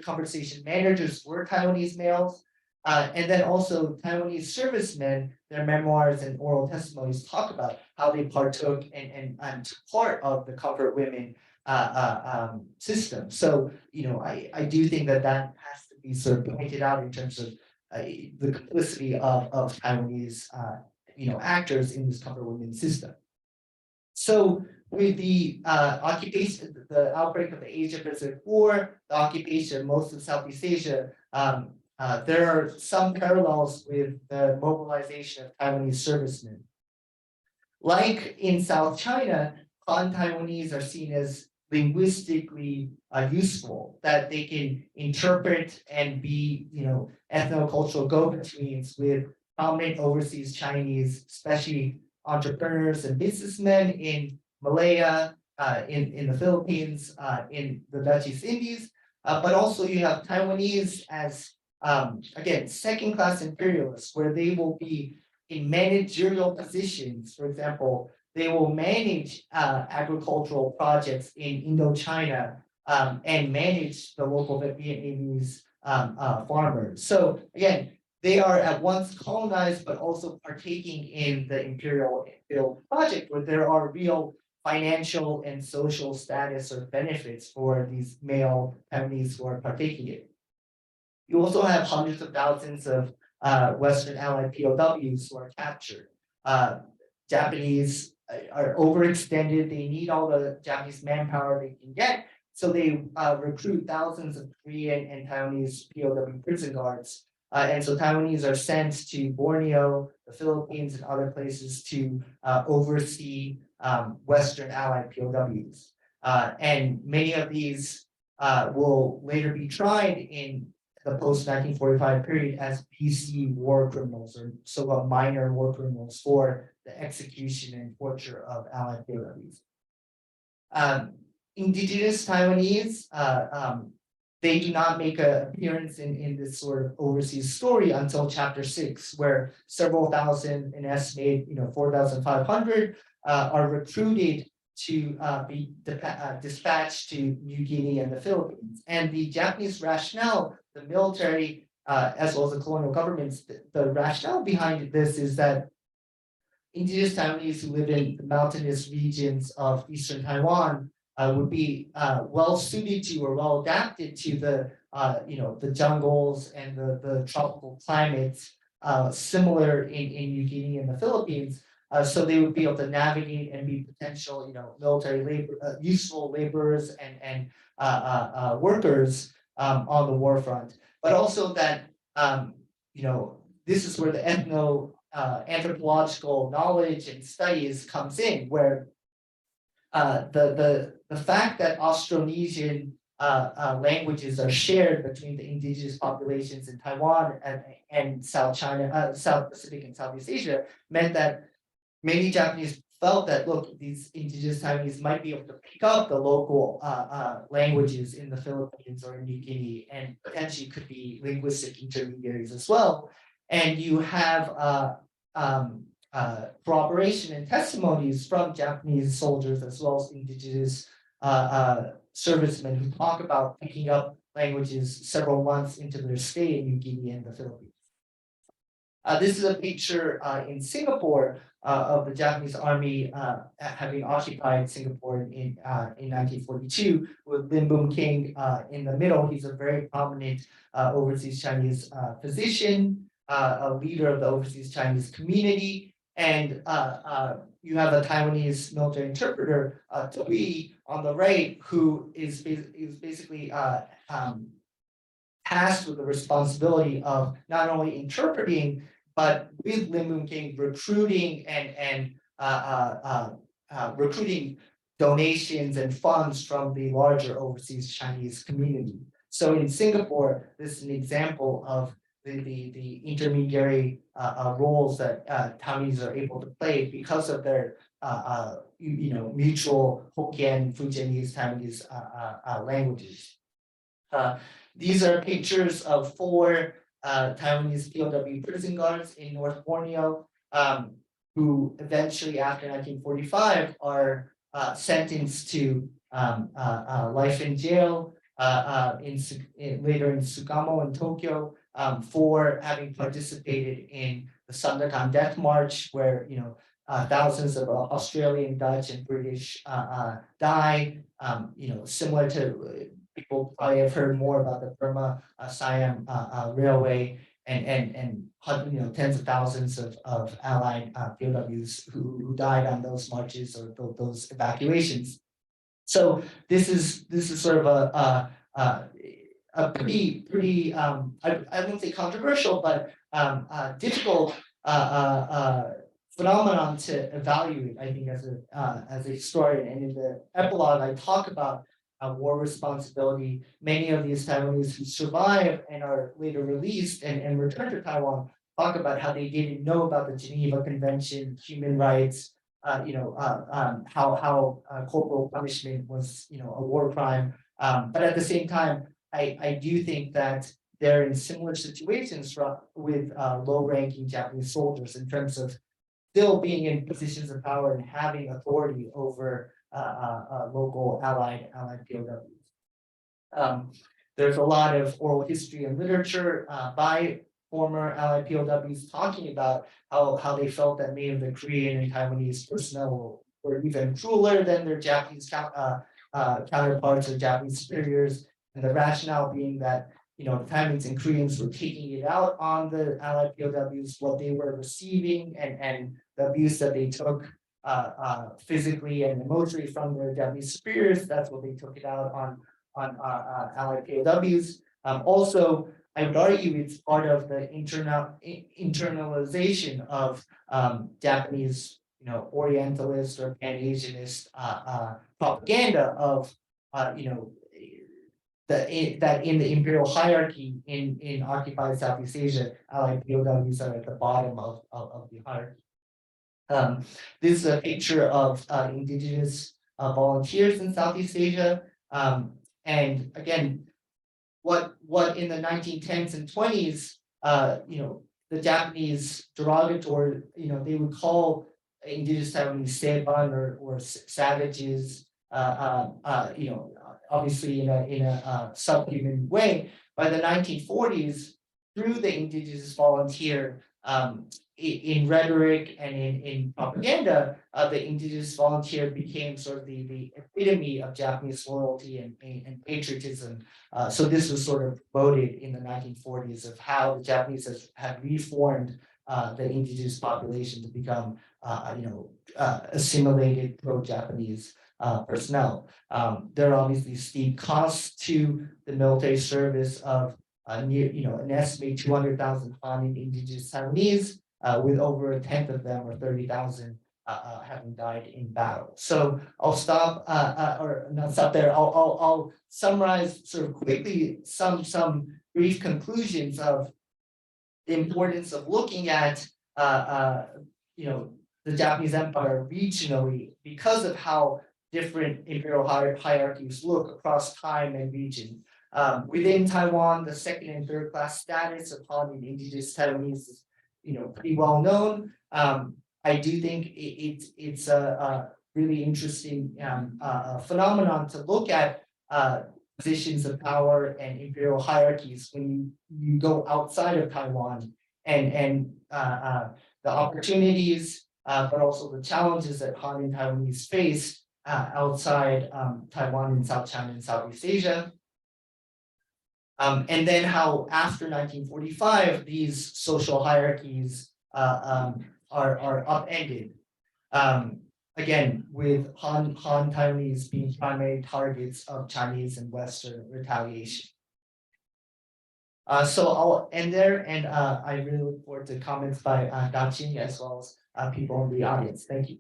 comfort station managers were Taiwanese males. And then also Taiwanese servicemen, their memoirs and oral testimonies talk about how they partook and took part of the comfort women system. So, I do think that has to be sort of pointed out in terms of the complicity of Taiwanese, actors in this comfort women system. So with the occupation, the outbreak of the Asia Pacific War, the occupation of most of Southeast Asia, there are some parallels with the mobilization of Taiwanese servicemen. Like in South China, Han Taiwanese are seen as linguistically useful, that they can interpret and be, ethnocultural go-betweens with prominent overseas Chinese, especially entrepreneurs and businessmen in Malaya, in the Philippines, in the Dutch East Indies, but also you have Taiwanese as, again, second-class imperialists, where they will be in managerial positions. For example, they will manage agricultural projects in Indochina, and manage the local Vietnamese farmers. So again, they are at once colonized, but also partaking in the imperial project, where there are real financial and social status or benefits for these male Taiwanese who are partaking in it. You also have hundreds of thousands of Western Allied POWs who are captured. Japanese are overextended. They need all the Japanese manpower they can get. So they recruit thousands of Korean and Taiwanese POW prison guards. And so Taiwanese are sent to Borneo, the Philippines, and other places to oversee Western Allied POWs. And many of these will later be tried in the post-1945 period as PC war criminals, or so-called minor war criminals, for the execution and torture of Allied POWs. Indigenous Taiwanese, they do not make an appearance in this sort of overseas story until chapter 6, where several thousand, an estimated 4,500, are recruited to be dispatched to New Guinea and the Philippines. And the Japanese rationale, the military, as well as the colonial governments, the rationale behind this is that indigenous Taiwanese who live in the mountainous regions of eastern Taiwan would be well suited to or well adapted to the jungles and the tropical climates similar in New Guinea and the Philippines. So they would be able to navigate and be potential, military labor, useful laborers and workers on the war front. But also that, this is where the anthropological knowledge and studies comes in, where the fact that Austronesian languages are shared between the indigenous populations in Taiwan and South China, South Pacific and Southeast Asia, meant that many Japanese felt that, look, these indigenous Taiwanese might be able to pick up the local languages in the Philippines or in New Guinea, and potentially could be linguistic intermediaries as well. And you have corroboration and testimonies from Japanese soldiers as well as indigenous servicemen who talk about picking up languages several months into their stay in New Guinea and the Philippines. This is a picture in Singapore of the Japanese army having occupied Singapore in 1942, with Lim Boon King in the middle. He's a very prominent overseas Chinese physician, a leader of the overseas Chinese community, and you have a Taiwanese military interpreter, Tui, on the right, who is basically tasked with the responsibility of not only interpreting, but with Lim Boon King recruiting and recruiting donations and funds from the larger overseas Chinese community. So in Singapore, this is an example of the intermediary roles that Taiwanese are able to play because of their mutual Hokkien, Fujianese, Taiwanese languages. These are pictures of 4 Taiwanese POW prison guards in North Borneo, who eventually, after 1945, are sentenced to life in jail later in Sugamo in Tokyo, for having participated in the Sandakan Death March, where thousands of Australian, Dutch, and British died. Similar to people probably have heard more about the Burma Siam Railway, and tens of thousands of Allied POWs who died on those marches or those evacuations. So this is sort of a pretty I wouldn't say controversial, but difficult phenomenon to evaluate, I think, as a historian. And in the epilogue, I talk about war responsibility. Many of these Taiwanese who survive and are later released and return to Taiwan talk about how they didn't know about the Geneva Convention, human rights, how corporal punishment was, a war crime. But at the same time, I do think that they're in similar situations with low-ranking Japanese soldiers in terms of still being in positions of power and having authority over local allied POWs. There's a lot of oral history and literature by former allied POWs talking about how they felt that many of the Korean and Taiwanese personnel were even crueler than their Japanese counterparts or Japanese superiors, and the rationale being that the Taiwanese and Koreans were taking it out on the allied POWs, what they were receiving, and the abuse that they took physically and emotionally from their Japanese superiors. That's what they took it out on allied POWs. Also, I would argue it's part of the internalization of Japanese, Orientalist or Pan-Asianist propaganda of, that in the imperial hierarchy in occupied Southeast Asia, allied POWs are at the bottom of the hierarchy. This is a picture of indigenous volunteers in Southeast Asia, and again, what in the 1910s and 20s, the Japanese derogatory, they would call indigenous Taiwanese Seiban or savages, obviously in a subhuman way. By the 1940s, through the indigenous volunteer, in rhetoric and in propaganda, the indigenous volunteer became sort of the epitome of Japanese loyalty and patriotism. So this was sort of promoted in the 1940s of how the Japanese had reformed the indigenous population to become, assimilated pro-Japanese personnel. There are obviously steep costs to the military service of an estimated 200,000 Han indigenous Taiwanese, with over a tenth of them, or 30,000, having died in battle. So I'll stop, or not stop there. I'll summarize sort of quickly some brief conclusions of the importance of looking at the Japanese Empire regionally because of how different imperial hierarchies look across time and region. Within Taiwan, the second and third class status of Han and indigenous Taiwanese is pretty well known. I do think it's a really interesting phenomenon to look at positions of power and imperial hierarchies when you go outside of Taiwan, and the opportunities, but also the challenges that Han and Taiwanese face outside Taiwan and South China and Southeast Asia. And then how after 1945, these social hierarchies are upended. Again, with Han Taiwanese being primary targets of Chinese and Western retaliation. So I'll end there, and I really look forward to comments by Daqing as well as people in the audience. Thank you.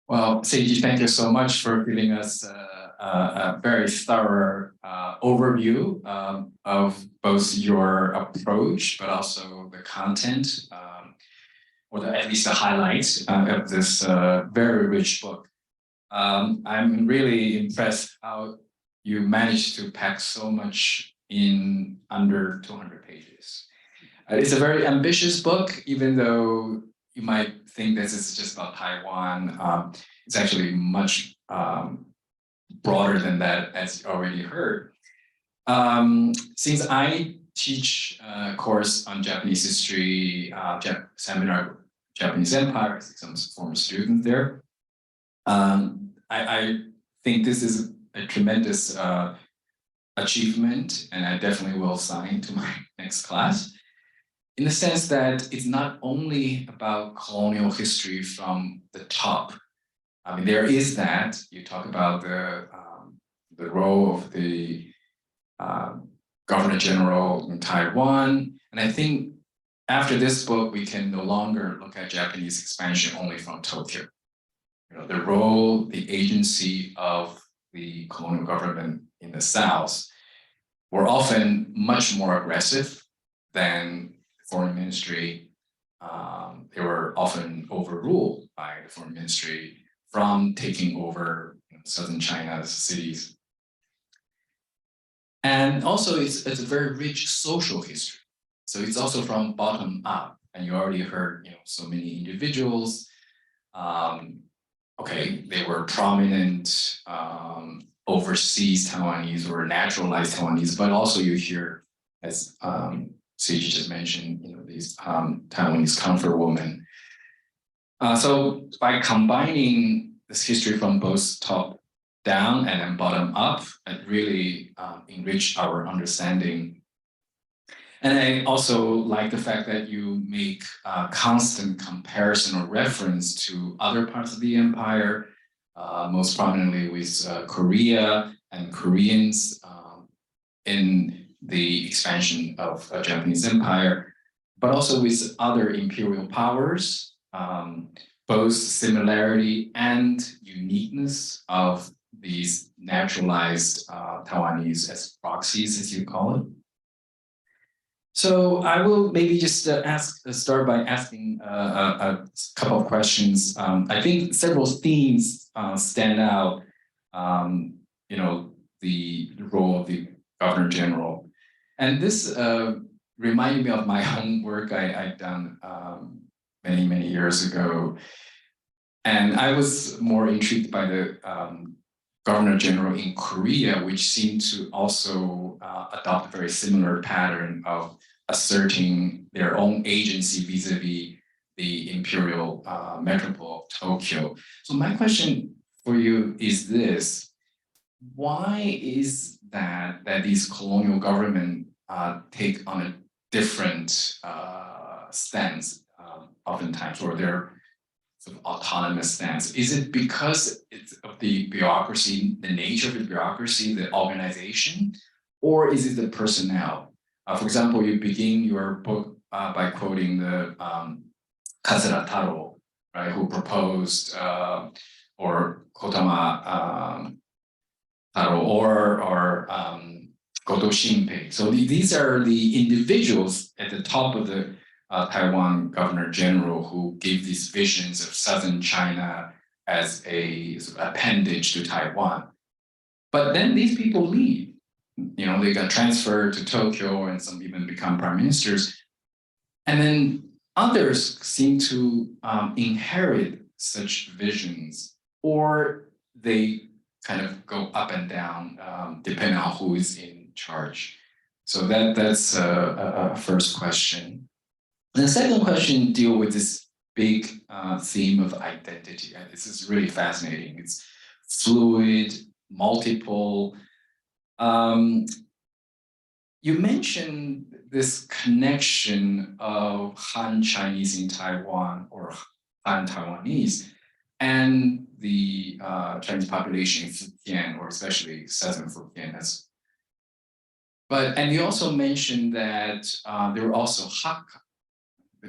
Well, Seiji, thank you so much for giving us a very thorough overview of both your approach, but also the content, or at least the highlights of this very rich book. I'm really impressed how you managed to pack so much in under 200 pages. It's a very ambitious book, even though you might think this is just about Taiwan. It's actually much broader than that, as you already heard. Since I teach a course on Japanese history, seminar Japanese Empire, I see some former students there. I think this is a tremendous achievement, and I definitely will sign to my next class, in the sense that it's not only about colonial history from the top. I mean, there is that. You talk about the role of the Governor General in Taiwan, and I think after this book, we can no longer look at Japanese expansion only from Tokyo. You know, the role, the agency of the colonial government in the South were often much more aggressive than the foreign ministry. They were often overruled by the foreign ministry from taking over southern China's cities. And also, it's a very rich social history. So it's also from bottom up, and you already heard, so many individuals. Okay, they were prominent overseas Taiwanese or naturalized Taiwanese, but also you hear, as Seiji just mentioned, these Taiwanese comfort women. So by combining this history from both top down and then bottom up, it really enriched our understanding. And I also like the fact that you make constant comparison or reference to other parts of the empire, most prominently with Korea and Koreans in the expansion of a Japanese empire, but also with other imperial powers, both similarity and uniqueness of these naturalized Taiwanese as proxies, as you call it. So I will maybe just start by asking a couple of questions. I think several themes stand out. The role of the Governor General, and this reminded me of my own work I'd done many years ago, and I was more intrigued by the Governor General in Korea, which seemed to also adopt a very similar pattern of asserting their own agency vis-a-vis the imperial metropole of Tokyo. So my question for you is this: why is that these colonial government take on a different stance oftentimes, or their sort of autonomous stance? Is it because it's of the bureaucracy, the nature of the bureaucracy, the organization, or is it the personnel? For example, you begin your book by quoting the Kazura Taro, right, who proposed, or Kotama Taro, or Goto Shinpei. So these are the individuals at the top of the Taiwan Governor General who gave these visions of southern China as a sort of appendage to Taiwan. But then these people leave. They got transferred to Tokyo, and some even become prime ministers. And then others seem to inherit such visions, or they kind of go up and down depending on who is in charge. So that's a first question. And the second question deals with this big theme of identity. And this is really fascinating. It's fluid, multiple. You mentioned this connection of Han Chinese in Taiwan, or Han Taiwanese, and the Chinese population in Fujian, or especially southern Fujian. And you also mentioned that there were also Hakka. I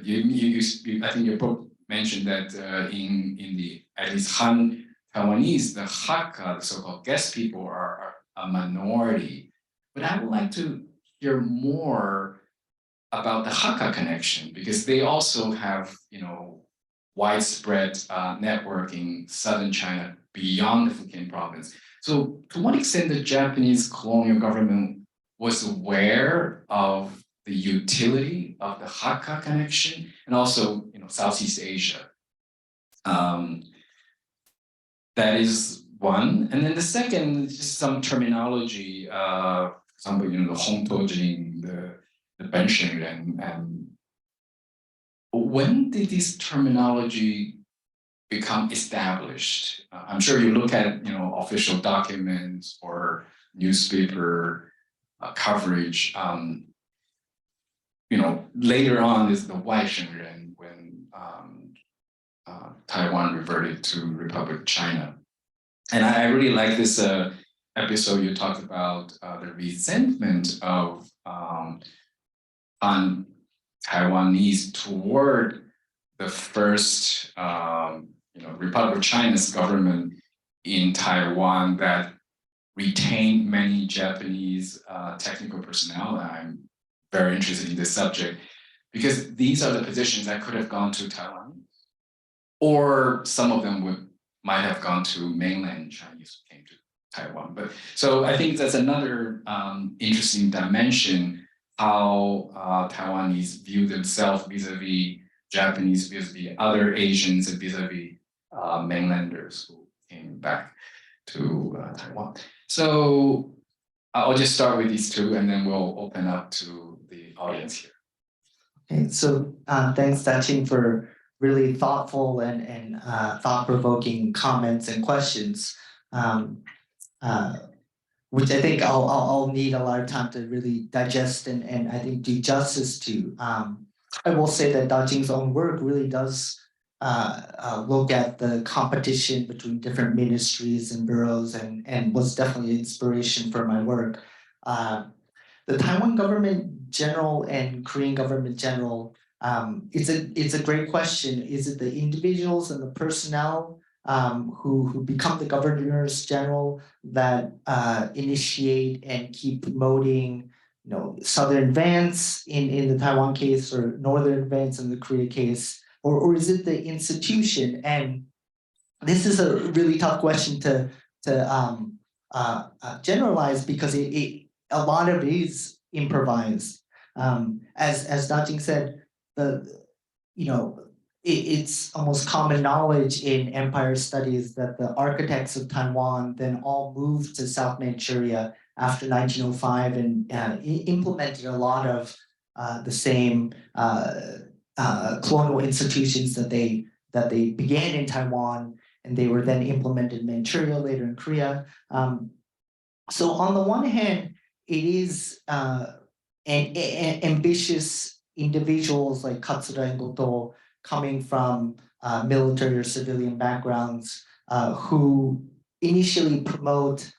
think your book mentioned that in the, at least Han Taiwanese, the Hakka, the so-called guest people, are a minority. But I would like to hear more about the Hakka connection, because they also have, widespread network in southern China beyond the Fujian province. So to what extent the Japanese colonial government was aware of the utility of the Hakka connection and also, Southeast Asia. That is one. And then the second is just some terminology, for example, the Hongtojing, the Benshengren, and when did this terminology become established? I'm sure you look at, official documents or newspaper coverage. Later on is the Waishengren when Taiwan reverted to Republic of China. And I really like this episode you talked about the resentment of Taiwanese toward the first, Republic of China's government in Taiwan that retained many Japanese technical personnel. I'm very interested in this subject because these are the positions that could have gone to Taiwan, or some of them might have gone to mainland Chinese who came to Taiwan. But so I think that's another interesting dimension, how Taiwanese view themselves vis-a-vis Japanese, vis-a-vis other Asians, and vis-a-vis mainlanders who came back to Taiwan. So I'll just start with these two, and then we'll open up to the audience here. Okay, so thanks, Daching, for really thoughtful and thought-provoking comments and questions, which I think I'll need a lot of time to really digest and I think do justice to. I will say that Daching's own work really does look at the competition between different ministries and bureaus and was definitely an inspiration for my work. The Taiwan government general and Korean government general, it's a great question. Is it the individuals and the personnel who become the governors general that initiate and keep promoting, southern advance in the Taiwan case or northern advance in the Korea case, or is it the institution? And this is a really tough question to generalize because a lot of it is improvised. As Daching said, it's almost common knowledge in empire studies that the architects of Taiwan then all moved to South Manchuria after 1905 and implemented a lot of the same colonial institutions that they began in Taiwan, and they were then implemented in Manchuria, later in Korea. So on the one hand, it is ambitious individuals like Katsura and Goto coming from military or civilian backgrounds who initially promote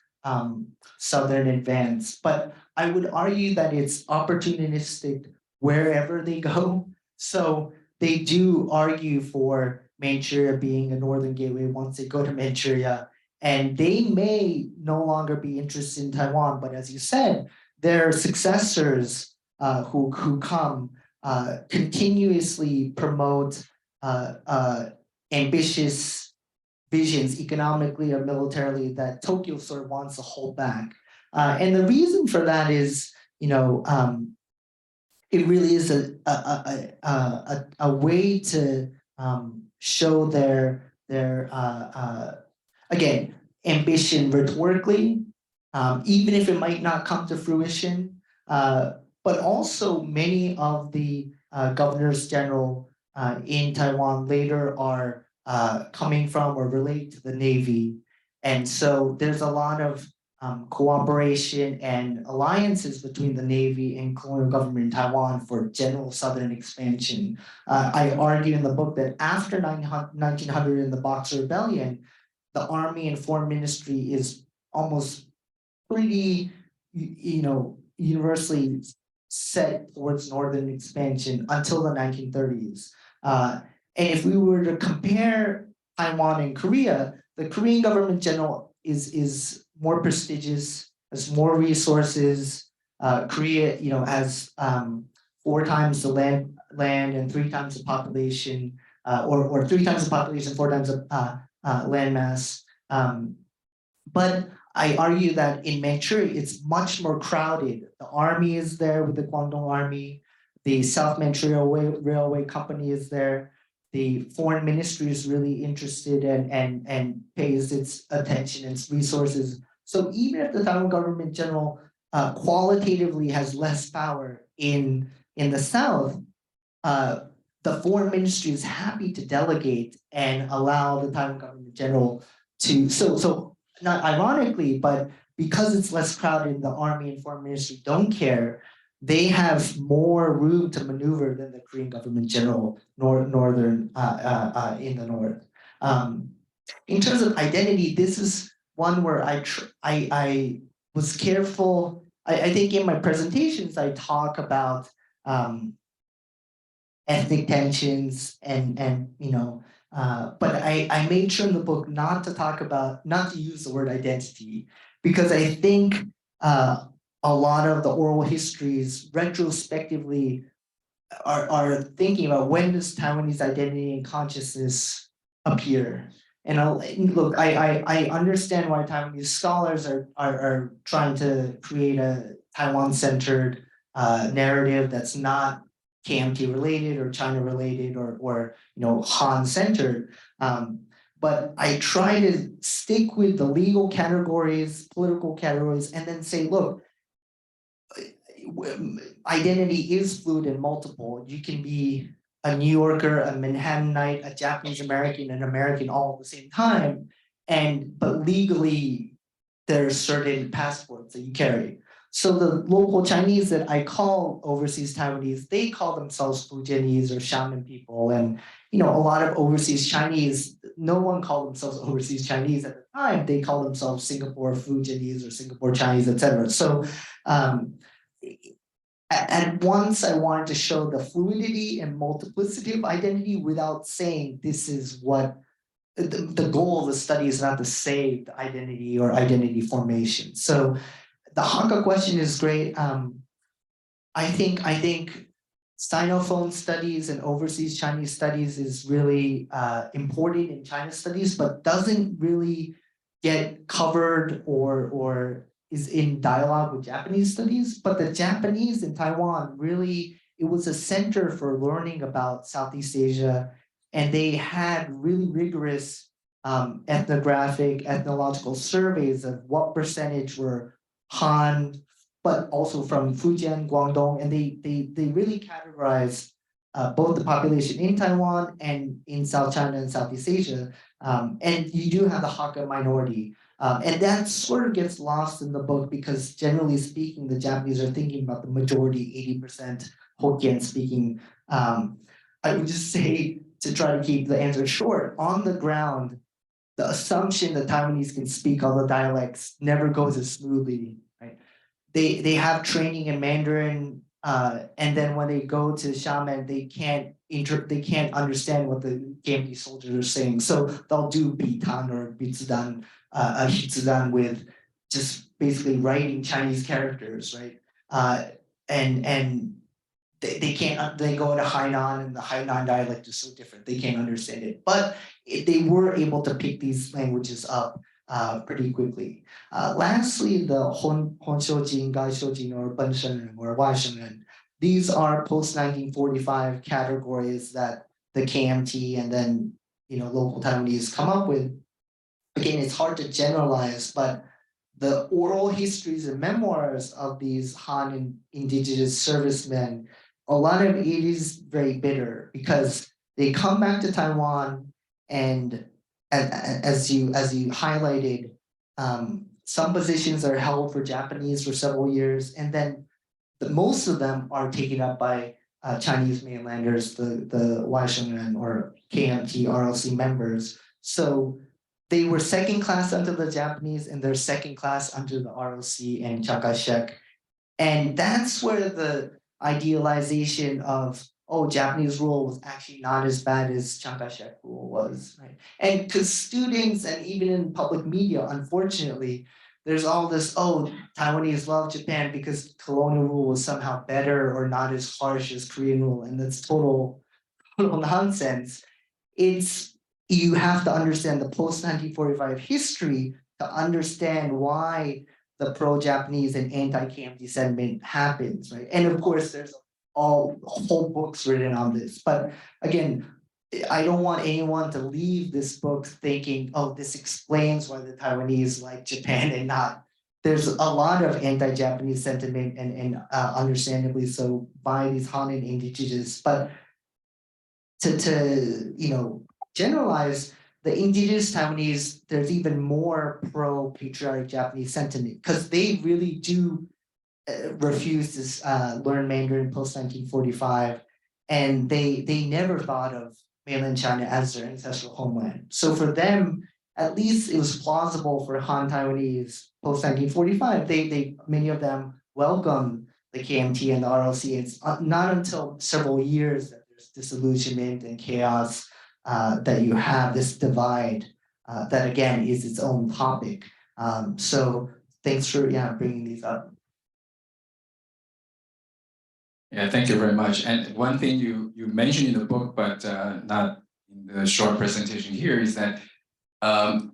Southern advance. But I would argue that it's opportunistic wherever they go. So they do argue for Manchuria being a northern gateway once they go to Manchuria, and they may no longer be interested in Taiwan. But as you said, their successors who come continuously promote ambitious visions economically or militarily that Tokyo sort of wants to hold back. And the reason for that is, it really is a way to show their again, ambition rhetorically, even if it might not come to fruition. But also many of the governors general in Taiwan later are coming from or relate to the Navy. And so there's a lot of cooperation and alliances between the Navy and colonial government in Taiwan for general southern expansion. I argue in the book that after 1900 in the Boxer Rebellion, the Army and Foreign Ministry is almost pretty, universally set towards northern expansion until the 1930s. And if we were to compare Taiwan and Korea, the Korean government general is more prestigious, has more resources. Korea, has 4 times the land and 3 times the population. or 3 times the population, 4 times the landmass. But I argue that in Manchuria, it's much more crowded. The army is there with the Guangdong Army. The South Manchuria Railway Company is there. The foreign ministry is really interested and pays its attention and its resources. So even if the Taiwan government general qualitatively has less power in the South, the foreign ministry is happy to delegate and allow the Taiwan government general to so not ironically, but because it's less crowded, the army and foreign ministry don't care. They have more room to maneuver than the Korean government general northern in the north. In terms of identity, this is one where I was careful. I think in my presentations I talk about ethnic tensions and but I made sure in the book not to use the word identity, because I think a lot of the oral histories retrospectively are thinking about when does Taiwanese identity and consciousness appear. And look, I understand why Taiwanese scholars are trying to create a Taiwan-centered narrative that's not KMT related or China related or Han centered. But I try to stick with the legal categories, political categories, and then say, look, identity is fluid and multiple. You can be a New Yorker, a Manhattanite, a Japanese American, an American all at the same time. But legally, there's certain passports that you carry. So the local Chinese that I call overseas Taiwanese, they call themselves Fujianese or Shaman people. And a lot of overseas Chinese, no one called themselves overseas Chinese at the time. They call themselves Singapore Fujianese or Singapore Chinese, etc. So at once I wanted to show the fluidity and multiplicity of identity without saying this is what the goal of the study is, not to save the identity or identity formation. So the Hakka question is great. I think Sinophone studies and overseas Chinese studies is really important in China studies, but doesn't really get covered or is in dialogue with Japanese studies. But the Japanese in Taiwan really, it was a center for learning about Southeast Asia, and they had really rigorous ethnographic, ethnological surveys of what percentage were Han, but also from Fujian, Guangdong, and they really categorized both the population in Taiwan and in South China and Southeast Asia. And you do have the Hakka minority. And that sort of gets lost in the book because generally speaking, the Japanese are thinking about the majority, 80% Hokkien speaking. I would just say, to try to keep the answer short, on the ground, the assumption that Taiwanese can speak all the dialects never goes as smoothly, right? They have training in Mandarin, and then when they go to Xiamen, they can't understand what the KMT soldiers are saying. So they'll do bitan or bizudan, hizudan with just basically writing Chinese characters, right? And they can't. They go to Hainan, and the Hainan dialect is so different. They can't understand it. But they were able to pick these languages up pretty quickly. Lastly, the Honshoujin, Gaishoujin, or Benshengren or Waishengren. These are post-1945 categories that the KMT and then local Taiwanese come up with. Again, it's hard to generalize, but the oral histories and memoirs of these Han indigenous servicemen, a lot of it is very bitter because they come back to Taiwan, and as you highlighted, some positions are held for Japanese for several years, and then most of them are taken up by Chinese mainlanders, the Waishengren or KMT RLC members. So they were second class under the Japanese, and they're second class under the ROC and Chiang Kai-shek. And that's where the idealization of, Japanese rule was actually not as bad as Chiang Kai-shek rule was, right? And because students and even in public media, unfortunately, there's all this, Taiwanese love Japan because colonial rule was somehow better or not as harsh as Korean rule, and that's total nonsense. you have to understand the post-1945 history to understand why the pro-Japanese and anti-KMT sentiment happens, right? And of course, there's whole books written on this. But again, I don't want anyone to leave this book thinking, oh, this explains why the Taiwanese like Japan and not. There's a lot of anti-Japanese sentiment and understandably so by these Han and indigenous, but to generalize the indigenous Taiwanese, there's even more pro-patriotic Japanese sentiment because they really do refuse to learn Mandarin post 1945, and they never thought of mainland China as their ancestral homeland. So for them, at least it was plausible for Han Taiwanese post 1945. They many of them welcomed the KMT and the ROC. It's not until several years that there's disillusionment and chaos that you have this divide that again is its own topic. So thanks for bringing these up. Yeah, thank you very much. And one thing you mentioned in the book, but not in the short presentation here, is that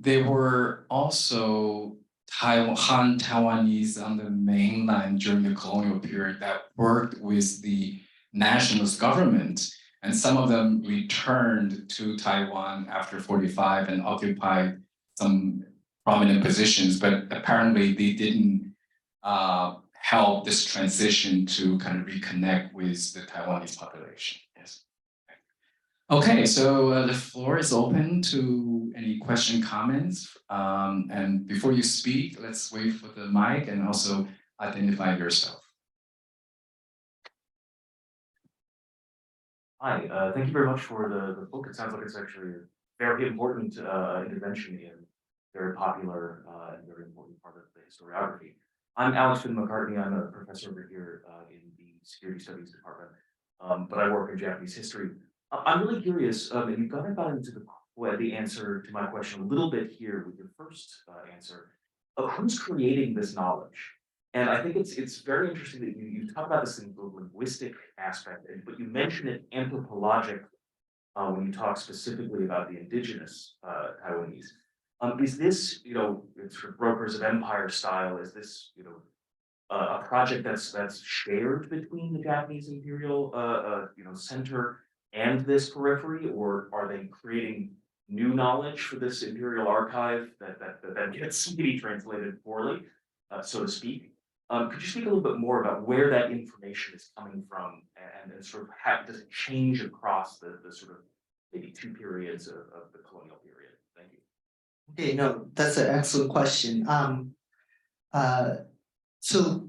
there were also Han Taiwanese on the mainland during the colonial period that worked with the nationalist government, and some of them returned to Taiwan after 45 and occupied some prominent positions, but apparently they didn't help this transition to kind of reconnect with the Taiwanese population. Yes. Okay, so the floor is open to any question, comments. And before you speak, let's wait for the mic and also identify yourself. Hi, thank you very much for the book. It sounds like it's actually a very important intervention in very popular and very important part of the historiography. I'm Alex Finn McCartney. I'm a professor over here in the Security Studies Department, but I work in Japanese history. I'm really curious, and you've got into the answer to my question a little bit here with your first answer, of who's creating this knowledge. And I think it's very interesting that you talk about this in the linguistic aspect, but you mention it anthropologically when you talk specifically about the indigenous Taiwanese. Is this, it's sort of brokers of empire style, is this, a project that's shared between the Japanese Imperial, center and this periphery, or are they creating new knowledge for this Imperial archive that gets maybe translated poorly, so to speak? Could you speak a little bit more about where that information is coming from and sort of how does it change across the sort of maybe two periods of the colonial period? Thank you. Okay, no, that's an excellent question. So,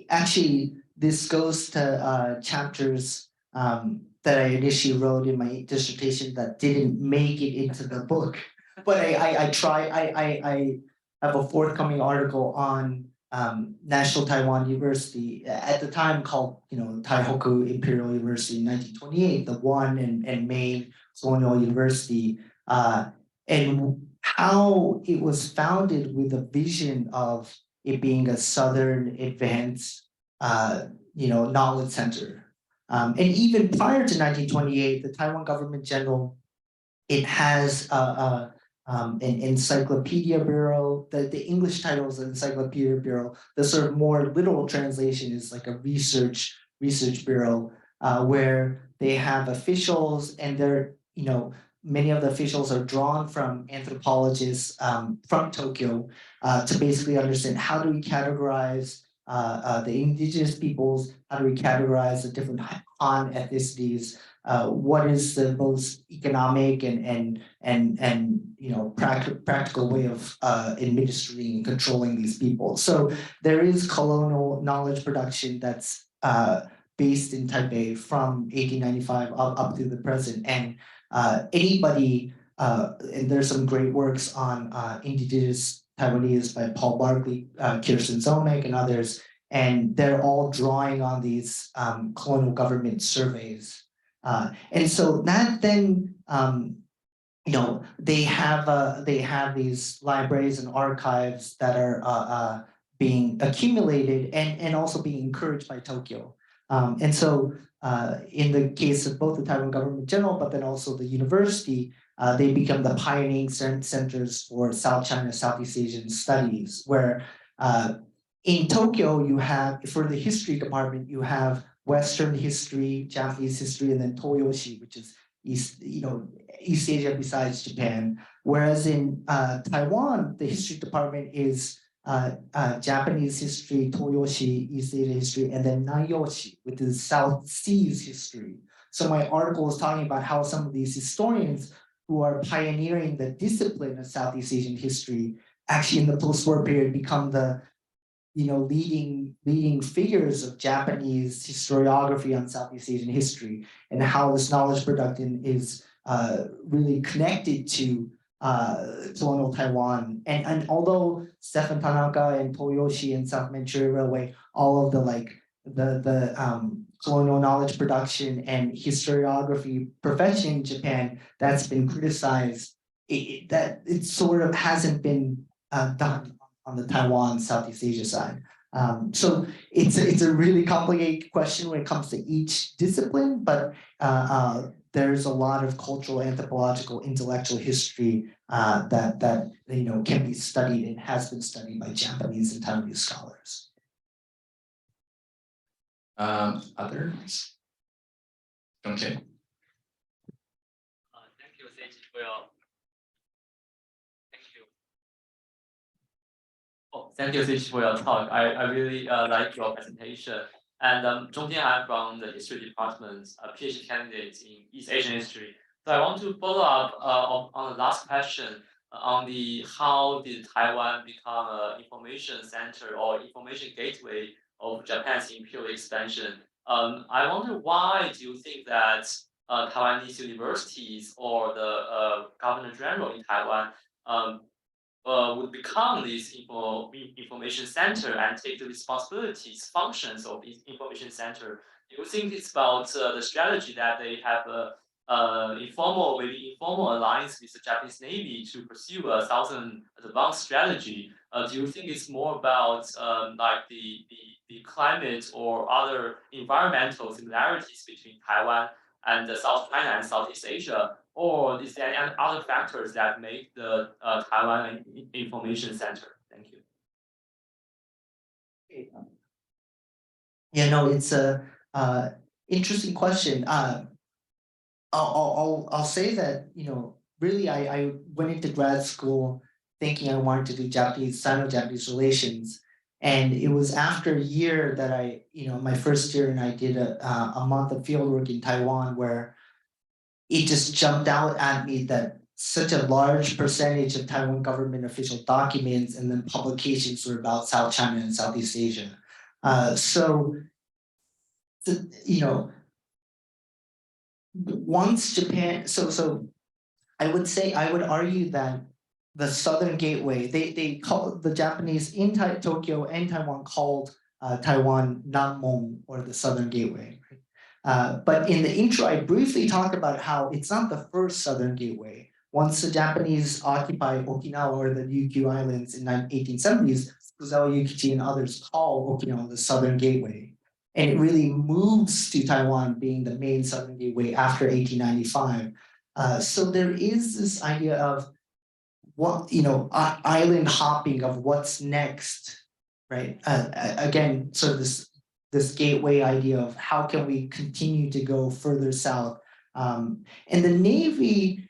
actually, this goes to chapters that I initially wrote in my dissertation that didn't make it into the book. But I have a forthcoming article on National Taiwan University, at the time called, Taihoku Imperial University in 1928, the one and main colonial university, and how it was founded with a vision of it being a Southern advanced, knowledge center. And even prior to 1928, the Taiwan government general, it has an encyclopedia bureau. The English title is Encyclopedia Bureau. The sort of more literal translation is like a research bureau, where they have officials, and they're, many of the officials are drawn from anthropologists from Tokyo to basically understand how do we categorize the indigenous peoples, how do we categorize the different Han ethnicities, what is the most economic and practical way of administering and controlling these people. So there is colonial knowledge production that's based in Taipei from 1895 up to the present, and anybody, and there's some great works on indigenous Taiwanese by Paul Barkley, Kirsten Zomek, and others, and they're all drawing on these colonial government surveys. And so that then, they have these libraries and archives that are being accumulated and also being encouraged by Tokyo. And so in the case of both the Taiwan government in general, but then also the university, they become the pioneering centers for South China, Southeast Asian studies, where in Tokyo, you have, for the history department, you have Western history, Japanese history, and then Toyoshi, which is East Asia besides Japan. Whereas in Taiwan, the history department is Japanese history, Toyoshi, East Asia history, and then Naiyoshi, which is South Seas history. So my article is talking about how some of these historians who are pioneering the discipline of Southeast Asian history actually in the post-war period become the leading figures of Japanese historiography on Southeast Asian history, and how this knowledge production is really connected to colonial Taiwan. And although Stephen Tanaka and Toyoshi and South Manchuria Railway, all of the colonial knowledge production and historiography profession in Japan that's been criticized, that it sort of hasn't been done on the Taiwan, Southeast Asia side. So it's a really complicated question when it comes to each discipline, but there's a lot of cultural, anthropological, intellectual history that can be studied and has been studied by Japanese and Taiwanese scholars. Others? Okay. Thank you, Seiji, for your. Thank you, Seiji, for your talk. I really like your presentation. And Zhong Tian, I'm from the history department, a PhD candidate in East Asian history. So I want to follow up on the last question on the how did Taiwan become an information center or information gateway of Japan's imperial expansion. I wonder, why do you think that Taiwanese universities or the Governor General in Taiwan would become this information center and take the responsibilities, functions of this information center? Do you think it's about the strategy that they have informal alliance with the Japanese Navy to pursue a Southern Advanced strategy? Do you think it's more about like the climate or other environmental similarities between Taiwan and South China and Southeast Asia? Or is there any other factors that make the Taiwan an information center? Thank you. Yeah, no, it's a interesting question. I'll say that really I went into grad school thinking I wanted to do Sino-Japanese relations, and it was after a year that my first year, and I did a month of fieldwork in Taiwan, where it just jumped out at me that such a large percentage of Taiwan government official documents and then publications were about South China and Southeast Asia. Once Japan, so I would argue that the Southern Gateway, they call the Japanese in Tokyo and Taiwan called Taiwan Nanmon, or the Southern Gateway. But in the intro, I briefly talked about how it's not the first Southern Gateway. Once the Japanese occupied Okinawa or the Ryukyu Islands in the 1870s, Fuzawa Yukichi and others call Okinawa the Southern Gateway. And it really moves to Taiwan being the main Southern Gateway after 1895. So there is this idea of island hopping of what's next, right? Again, sort of this gateway idea of how can we continue to go further south. And the Navy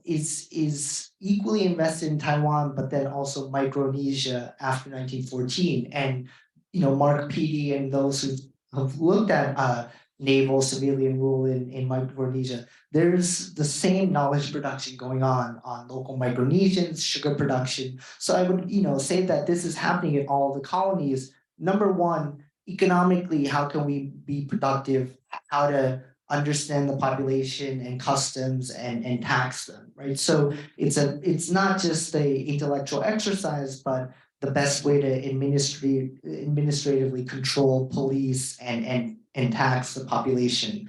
is equally invested in Taiwan, but then also Micronesia after 1914. And Mark Peedy and those who have looked at naval civilian rule in Micronesia, there's the same knowledge production going on local Micronesians, sugar production. So I would say that this is happening in all the colonies. Number one, economically, how can we be productive? How to understand the population and customs and tax them, right? So it's not just the intellectual exercise, but the best way to administratively control, police, and tax the population.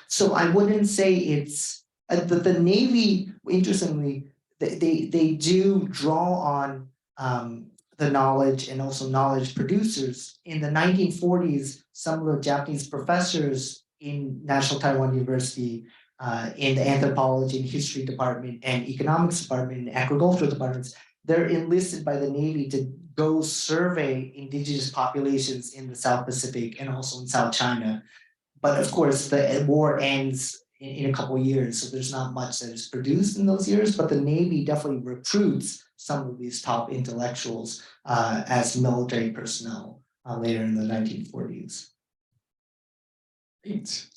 So I wouldn't say it's the Navy. Interestingly, they do draw on the knowledge and also knowledge producers. In the 1940s, some of the Japanese professors in National Taiwan University, in the anthropology and history department and economics department and agricultural departments, they're enlisted by the Navy to go survey indigenous populations in the South Pacific and also in South China. But of course, the war ends in a couple of years, so there's not much that is produced in those years, but the Navy definitely recruits some of these top intellectuals as military personnel later in the 1940s. Great.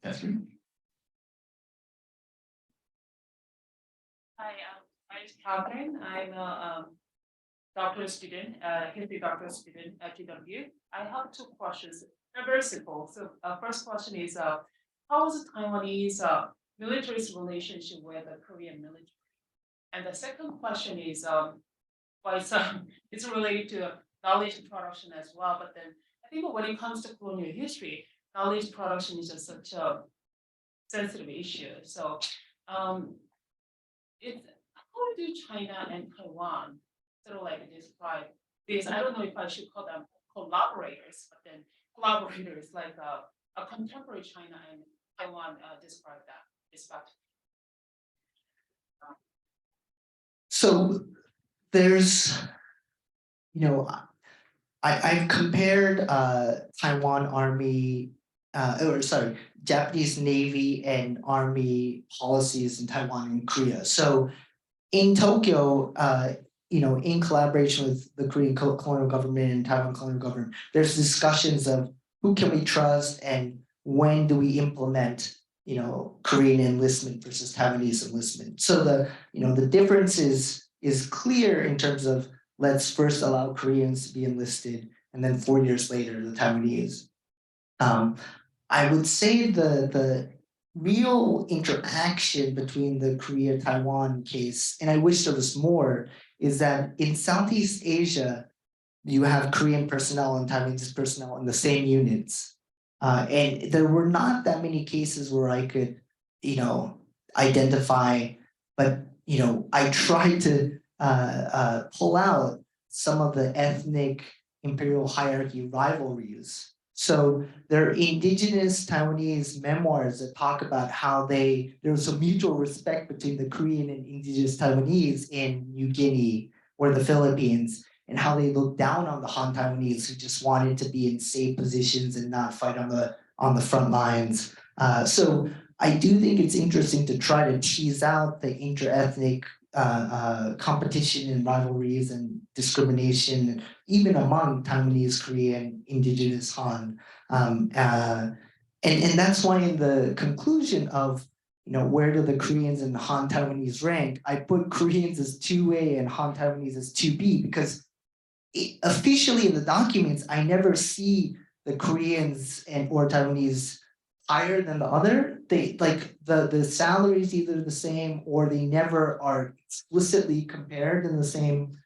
Catherine? Hi, my name is Catherine. I'm a doctoral student, history doctoral student at GW. I have two questions. They're very simple. So first question is, how was the Taiwanese military's relationship with the Korean military? And the second question is, it's related to knowledge production as well. But then I think when it comes to colonial history, knowledge production is just such a sensitive issue. So how do China and Taiwan sort of like describe this? I don't know if I should call them collaborators, but then collaborators like a contemporary China and Taiwan describe that respectively. So there's, I've compared Taiwan Army, Japanese Navy and Army policies in Taiwan and Korea. So in Tokyo, in collaboration with the Korean colonial government and Taiwan colonial government, there's discussions of who can we trust and when do we implement, Korean enlistment versus Taiwanese enlistment. So the difference is clear in terms of let's first allow Koreans to be enlisted, and then 4 years later, the Taiwanese. I would say the real interaction between the Korea-Taiwan case, and I wish there was more, is that in Southeast Asia, you have Korean personnel and Taiwanese personnel in the same units. And there were not that many cases where I could, identify, but, I tried to pull out some of the ethnic imperial hierarchy rivalries. So there are indigenous Taiwanese memoirs that talk about how there was a mutual respect between the Korean and indigenous Taiwanese in New Guinea or the Philippines, and how they looked down on the Han Taiwanese who just wanted to be in safe positions and not fight on the front lines. So I do think it's interesting to try to tease out the inter-ethnic competition and rivalries and discrimination, even among Taiwanese, Korean, indigenous Han. And that's why in the conclusion of, where do the Koreans and the Han Taiwanese rank, I put Koreans as 2A and Han Taiwanese as 2B, because officially in the documents, I never see the Koreans or Taiwanese higher than the other. They like the salary is either the same or they never are explicitly compared in the same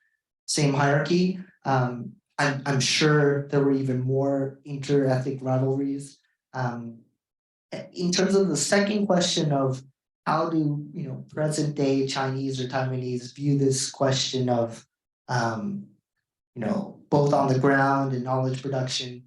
hierarchy. I'm sure there were even more inter-ethnic rivalries. In terms of the second question of how do present day Chinese or Taiwanese view this question of both on the ground and knowledge production,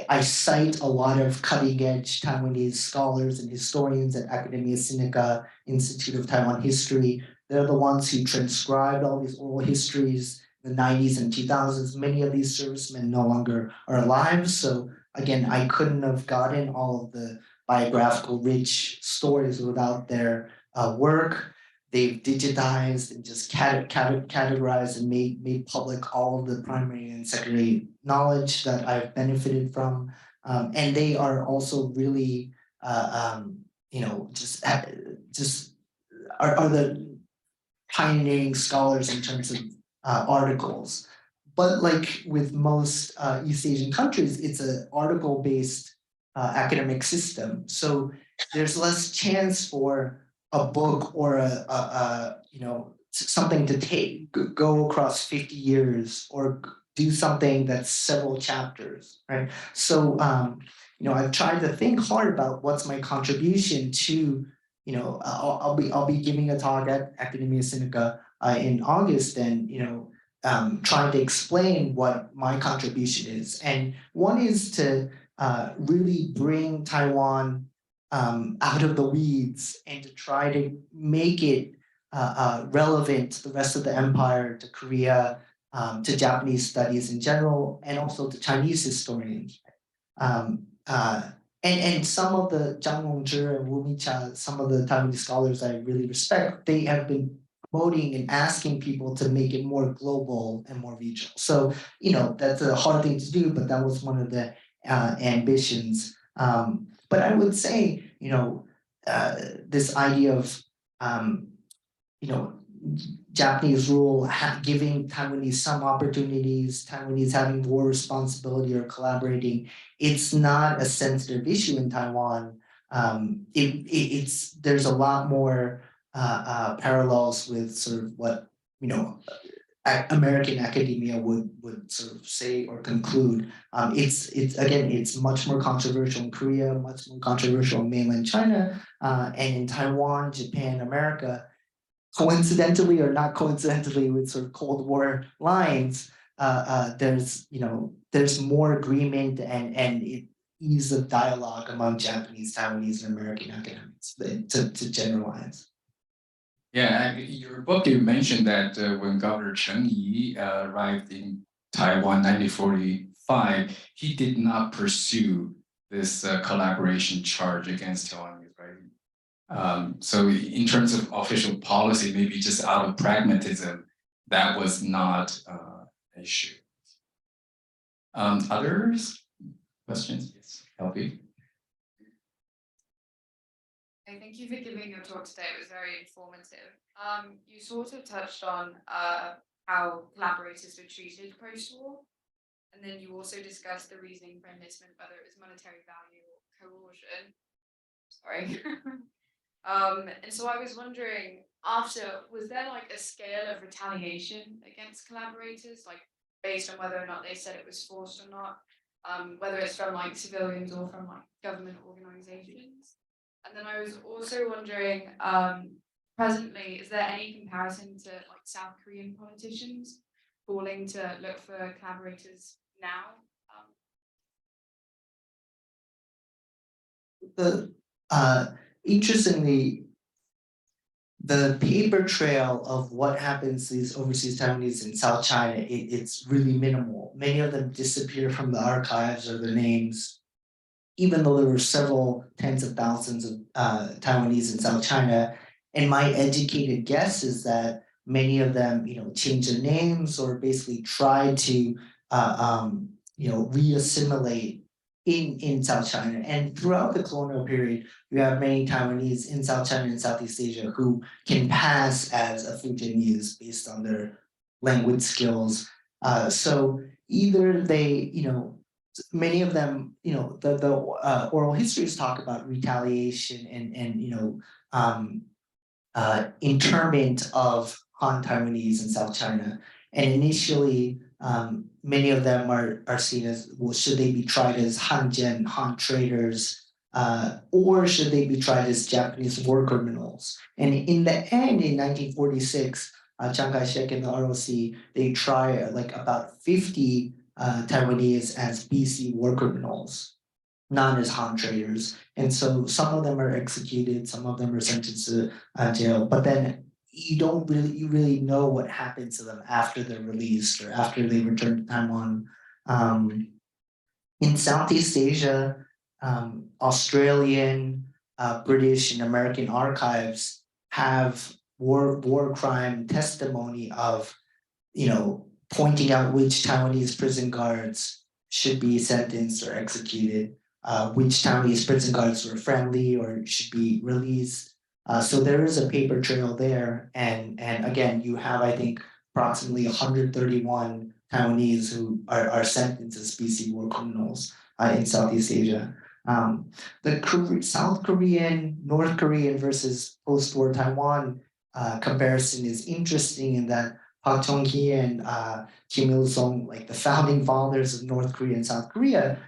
I cite a lot of cutting edge Taiwanese scholars and historians at Academia Sinica Institute of Taiwan History. They're the ones who transcribed all these oral histories in the 90s and 2000s. Many of these servicemen no longer are alive. So again, I couldn't have gotten all of the biographical rich stories without their work. They've digitized and just categorized and made public all of the primary and secondary knowledge that I've benefited from. And they are also really, just are the pioneering scholars in terms of articles. But like with most East Asian countries, it's an article-based academic system. So there's less chance for a book or something to go across 50 years or do something that's several chapters, right? So I've tried to think hard about what's my contribution to, I'll be giving a talk at Academia Sinica in August and, trying to explain what my contribution is. And one is to really bring Taiwan out of the weeds and to try to make it relevant to the rest of the empire, to Korea, to Japanese studies in general, and also to Chinese historians. And some of the Zhang Rongzhi and Wu Micha, some of the Taiwanese scholars I really respect, they have been promoting and asking people to make it more global and more regional. So, that's a hard thing to do, but that was one of the ambitions. But I would say, this idea of, Japanese rule giving Taiwanese some opportunities, Taiwanese having more responsibility or collaborating, it's not a sensitive issue in Taiwan. It's there's a lot more parallels with sort of what American academia would sort of say or conclude. It's much more controversial in Korea, much more controversial in mainland China, and in Taiwan, Japan, America. Coincidentally or not coincidentally, with sort of Cold War lines, there's more agreement and ease of dialogue among Japanese, Taiwanese, and American academics to generalize. Yeah, your book, you mentioned that when Governor Cheng Yi arrived in Taiwan 1945, he did not pursue this collaboration charge against Taiwan, right? So in terms of official policy, maybe just out of pragmatism, that was not an issue. Others? Questions? Yes, Helby. Thank you for giving your talk today. It was very informative. You sort of touched on how collaborators were treated post-war, and then you also discussed the reasoning for enlistment, whether it was monetary value or coercion. Sorry. And so I was wondering, was there like a scale of retaliation against collaborators, like based on whether or not they said it was forced or not, whether it's from like civilians or from like government organizations? And then I was also wondering, presently, is there any comparison to like South Korean politicians calling to look for collaborators now? Interestingly, the paper trail of what happens to these overseas Taiwanese in South China, it's really minimal. Many of them disappear from the archives or their names, even though there were several tens of thousands of Taiwanese in South China. And my educated guess is that many of them, change their names or basically try to, re-assimilate in South China. And throughout the colonial period, you have many Taiwanese in South China and Southeast Asia who can pass as a Fujianese based on their language skills. So either they, many of them, the oral histories talk about retaliation and internment of Han Taiwanese in South China. And initially, many of them are seen as, well, should they be tried as Han traitors, or should they be tried as Japanese war criminals? And in the end, in 1946, Chiang Kai-shek and the ROC, they try like about 50 Taiwanese as BC war criminals, not as Han traitors. And so some of them are executed, some of them are sentenced to jail, but then you really know what happens to them after they're released or after they return to Taiwan. In Southeast Asia, Australian, British, and American archives have war crime testimony of, pointing out which Taiwanese prison guards should be sentenced or executed, which Taiwanese prison guards were friendly or should be released. So there is a paper trail there, and again, you have, I think, approximately 131 Taiwanese who are sentenced as BC war criminals in Southeast Asia. The South Korean, North Korean versus post-war Taiwan comparison is interesting in that Park Chung-hee and Kim Il-sung, like the founding fathers of North Korea and South Korea,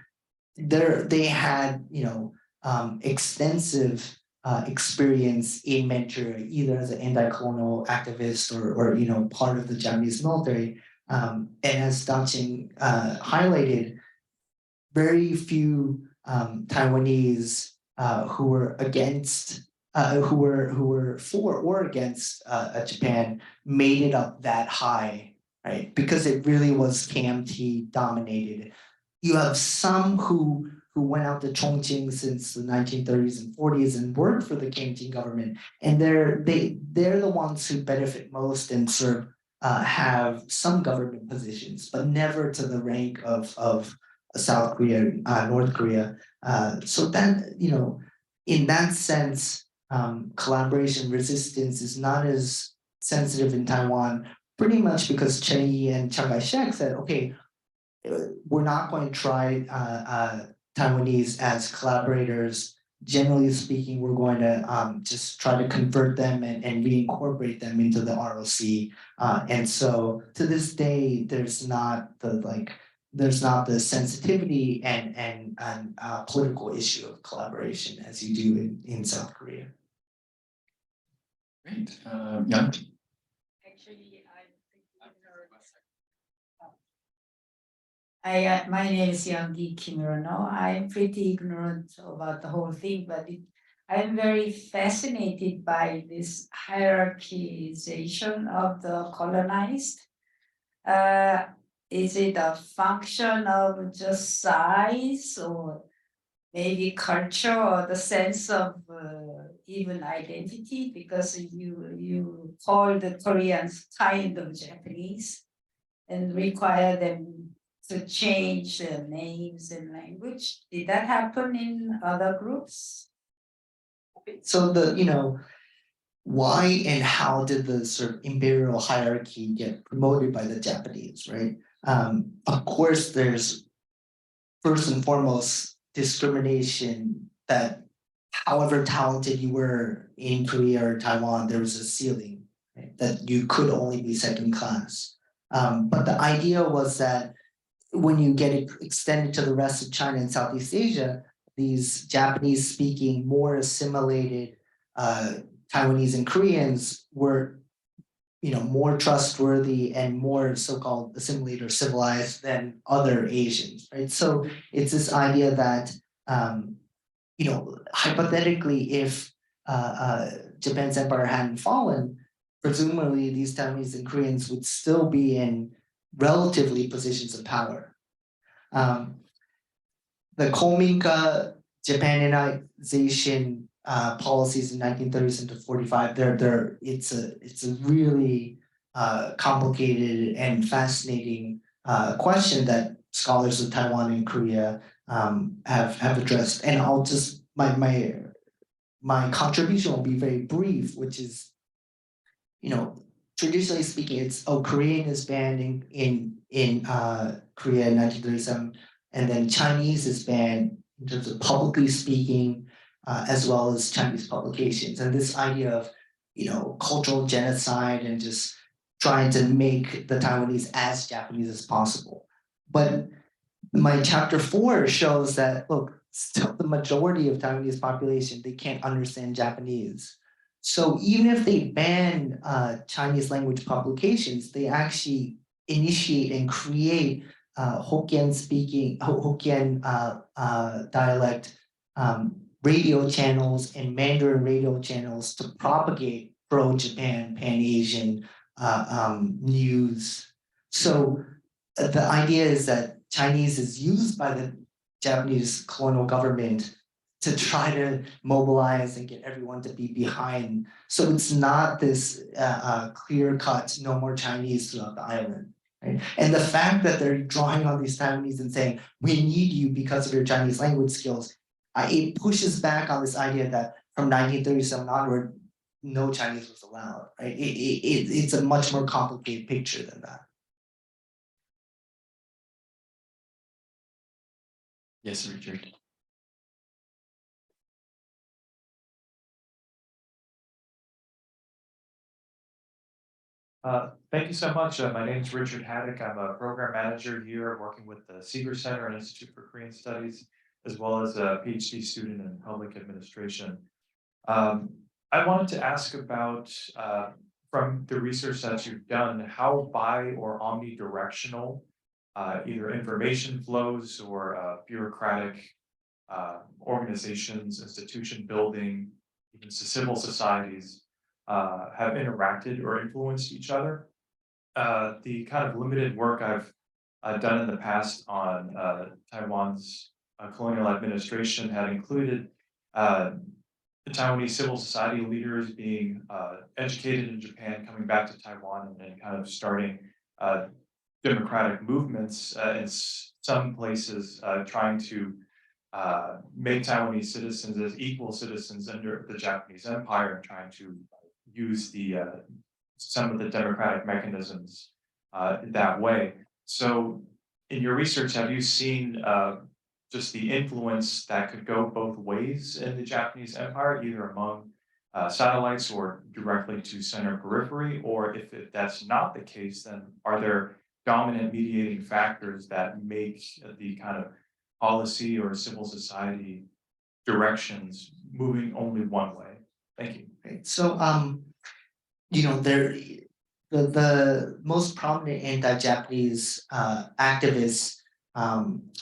they had extensive experience in Manchuria, either as an anti-colonial activist or part of the Japanese military. And as Daching highlighted, very few Taiwanese who were against, who were for or against Japan made it up that high, right? Because it really was KMT dominated. You have some who went out to Chongqing since the 1930s and 40s and worked for the KMT government, and they're the ones who benefit most and sort of have some government positions, but never to the rank of South Korea, North Korea. So that, in that sense, collaboration resistance is not as sensitive in Taiwan, pretty much because Chen Yi and Chiang Kai-shek said, okay, we're not going to try Taiwanese as collaborators. Generally speaking, we're going to just try to convert them and reincorporate them into the ROC. And so to this day, there's not the sensitivity and political issue of collaboration as you do in South Korea. Great. Yang? Actually, my name is Youngi Kimurano. I'm pretty ignorant about the whole thing, but I'm very fascinated by this hierarchization of the colonized. Is it a function of just size or maybe culture or the sense of even identity? Because you call the Koreans kind of Japanese and require them to change their names and language. Did that happen in other groups? So why and how did the sort of imperial hierarchy get promoted by the Japanese, right? Of course, there's first and foremost discrimination that however talented you were in Korea or Taiwan, there was a ceiling, right? That you could only be second class. But the idea was that when you get it extended to the rest of China and Southeast Asia, these Japanese speaking, more assimilated Taiwanese and Koreans were, more trustworthy and more so-called assimilated or civilized than other Asians, right? So it's this idea that, hypothetically, if Japan's empire hadn't fallen, presumably these Taiwanese and Koreans would still be in relatively positions of power. The Kominka Japanization policies in 1930s into 45, it's a really complicated and fascinating question that scholars of Taiwan and Korea have addressed. And I'll just my contribution will be very brief, which is, traditionally speaking, it's Korean is banned in Korea in 1937, and then Chinese is banned in terms of publicly speaking, as well as Chinese publications. And this idea of, cultural genocide and just trying to make the Taiwanese as Japanese as possible. But my chapter 4 shows that, look, still the majority of Taiwanese population, they can't understand Japanese. So even if they ban Chinese language publications, they actually initiate and create Hokkien dialect radio channels and Mandarin radio channels to propagate pro-Japan, pan-Asian news. So the idea is that Chinese is used by the Japanese colonial government to try to mobilize and get everyone to be behind. So it's not this clear-cut, no more Chinese throughout the island. Right? And the fact that they're drawing on these Taiwanese and saying, we need you because of your Chinese language skills, it pushes back on this idea that from 1937 onward, no Chinese was allowed. Right? It's a much more complicated picture than that. Yes, Richard. Thank you so much. My name is Richard Haddock. I'm a program manager here working with the Seeger Center and Institute for Korean Studies, as well as a PhD student in public administration. I wanted to ask about, from the research that you've done, how bi or omnidirectional either information flows or bureaucratic organizations, institution building, even civil societies have interacted or influenced each other. The kind of limited work I've done in the past on Taiwan's colonial administration had included the Taiwanese civil society leaders being educated in Japan, coming back to Taiwan, and then kind of starting democratic movements in some places, trying to make Taiwanese citizens as equal citizens under the Japanese Empire, and trying to use the some of the democratic mechanisms that way. So, in your research, have you seen just the influence that could go both ways in the Japanese Empire, either among satellites or directly to center periphery? Or if that's not the case, then are there dominant mediating factors that make the kind of policy or civil society directions moving only one way? Thank you. Right, so the most prominent anti-Japanese activists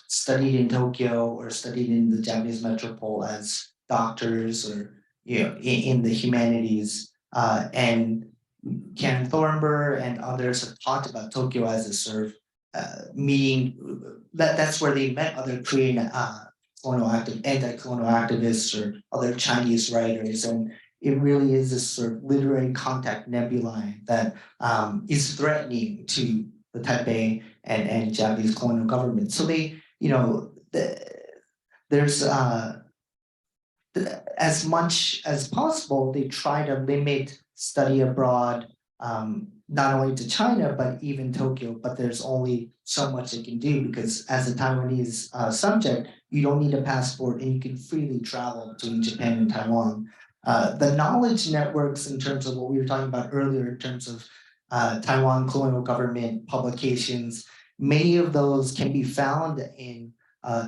studied in Tokyo or studied in the Japanese metropole as doctors or in the humanities, and Ken Thornburg and others have talked about Tokyo as a sort of meeting that's where they met other Korean anti-colonial activists or other Chinese writers, and it really is this sort of literary contact nebulae that is threatening to the Taipei and Japanese colonial government. So they, there's as much as possible, they try to limit study abroad, not only to China, but even Tokyo, but there's only so much they can do because as a Taiwanese subject, you don't need a passport and you can freely travel between Japan and Taiwan. The knowledge networks in terms of what we were talking about earlier in terms of Taiwan colonial government publications, many of those can be found in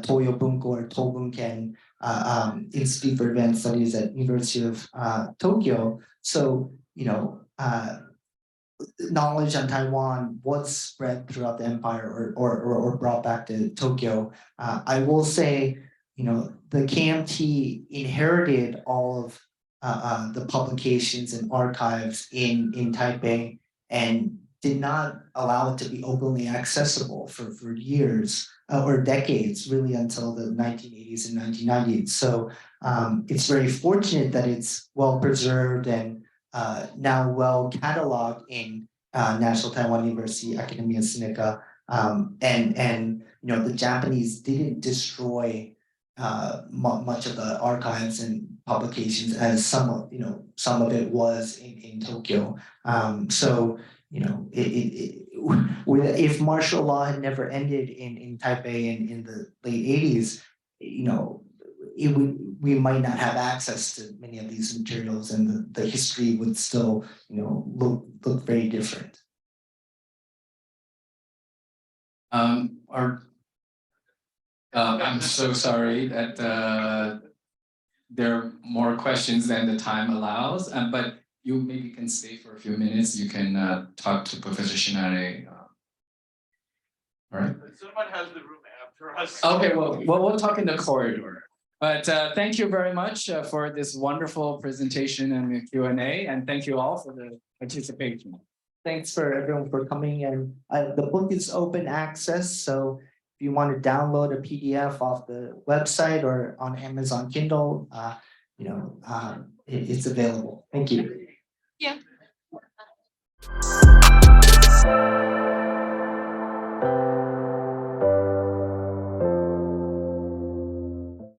Toyo Bunko or Tobunken Institute for Advanced Studies at University of Tokyo. So, knowledge on Taiwan was spread throughout the empire or brought back to Tokyo. I will say, the KMT inherited all of the publications and archives in Taipei and did not allow it to be openly accessible for years or decades, really until the 1980s and 1990s. So it's very fortunate that it's well preserved and now well cataloged in National Taiwan University Academia Sinica, and the Japanese didn't destroy much of the archives and publications as some of it was in Tokyo. So if martial law had never ended in Taipei in the late 80s, we might not have access to many of these materials, and the history would still look very different. I'm so sorry that there are more questions than the time allows, but you maybe can stay for a few minutes. You can talk to Professor Shirane. All right. Someone has the room after us. Okay, well, we'll talk in the corridor. But thank you very much for this wonderful presentation and the Q&A, and thank you all for the participation. Thanks for everyone for coming, and the book is open access, so if you want to download a PDF off the website or on Amazon Kindle, it's available. Thank you. Yeah.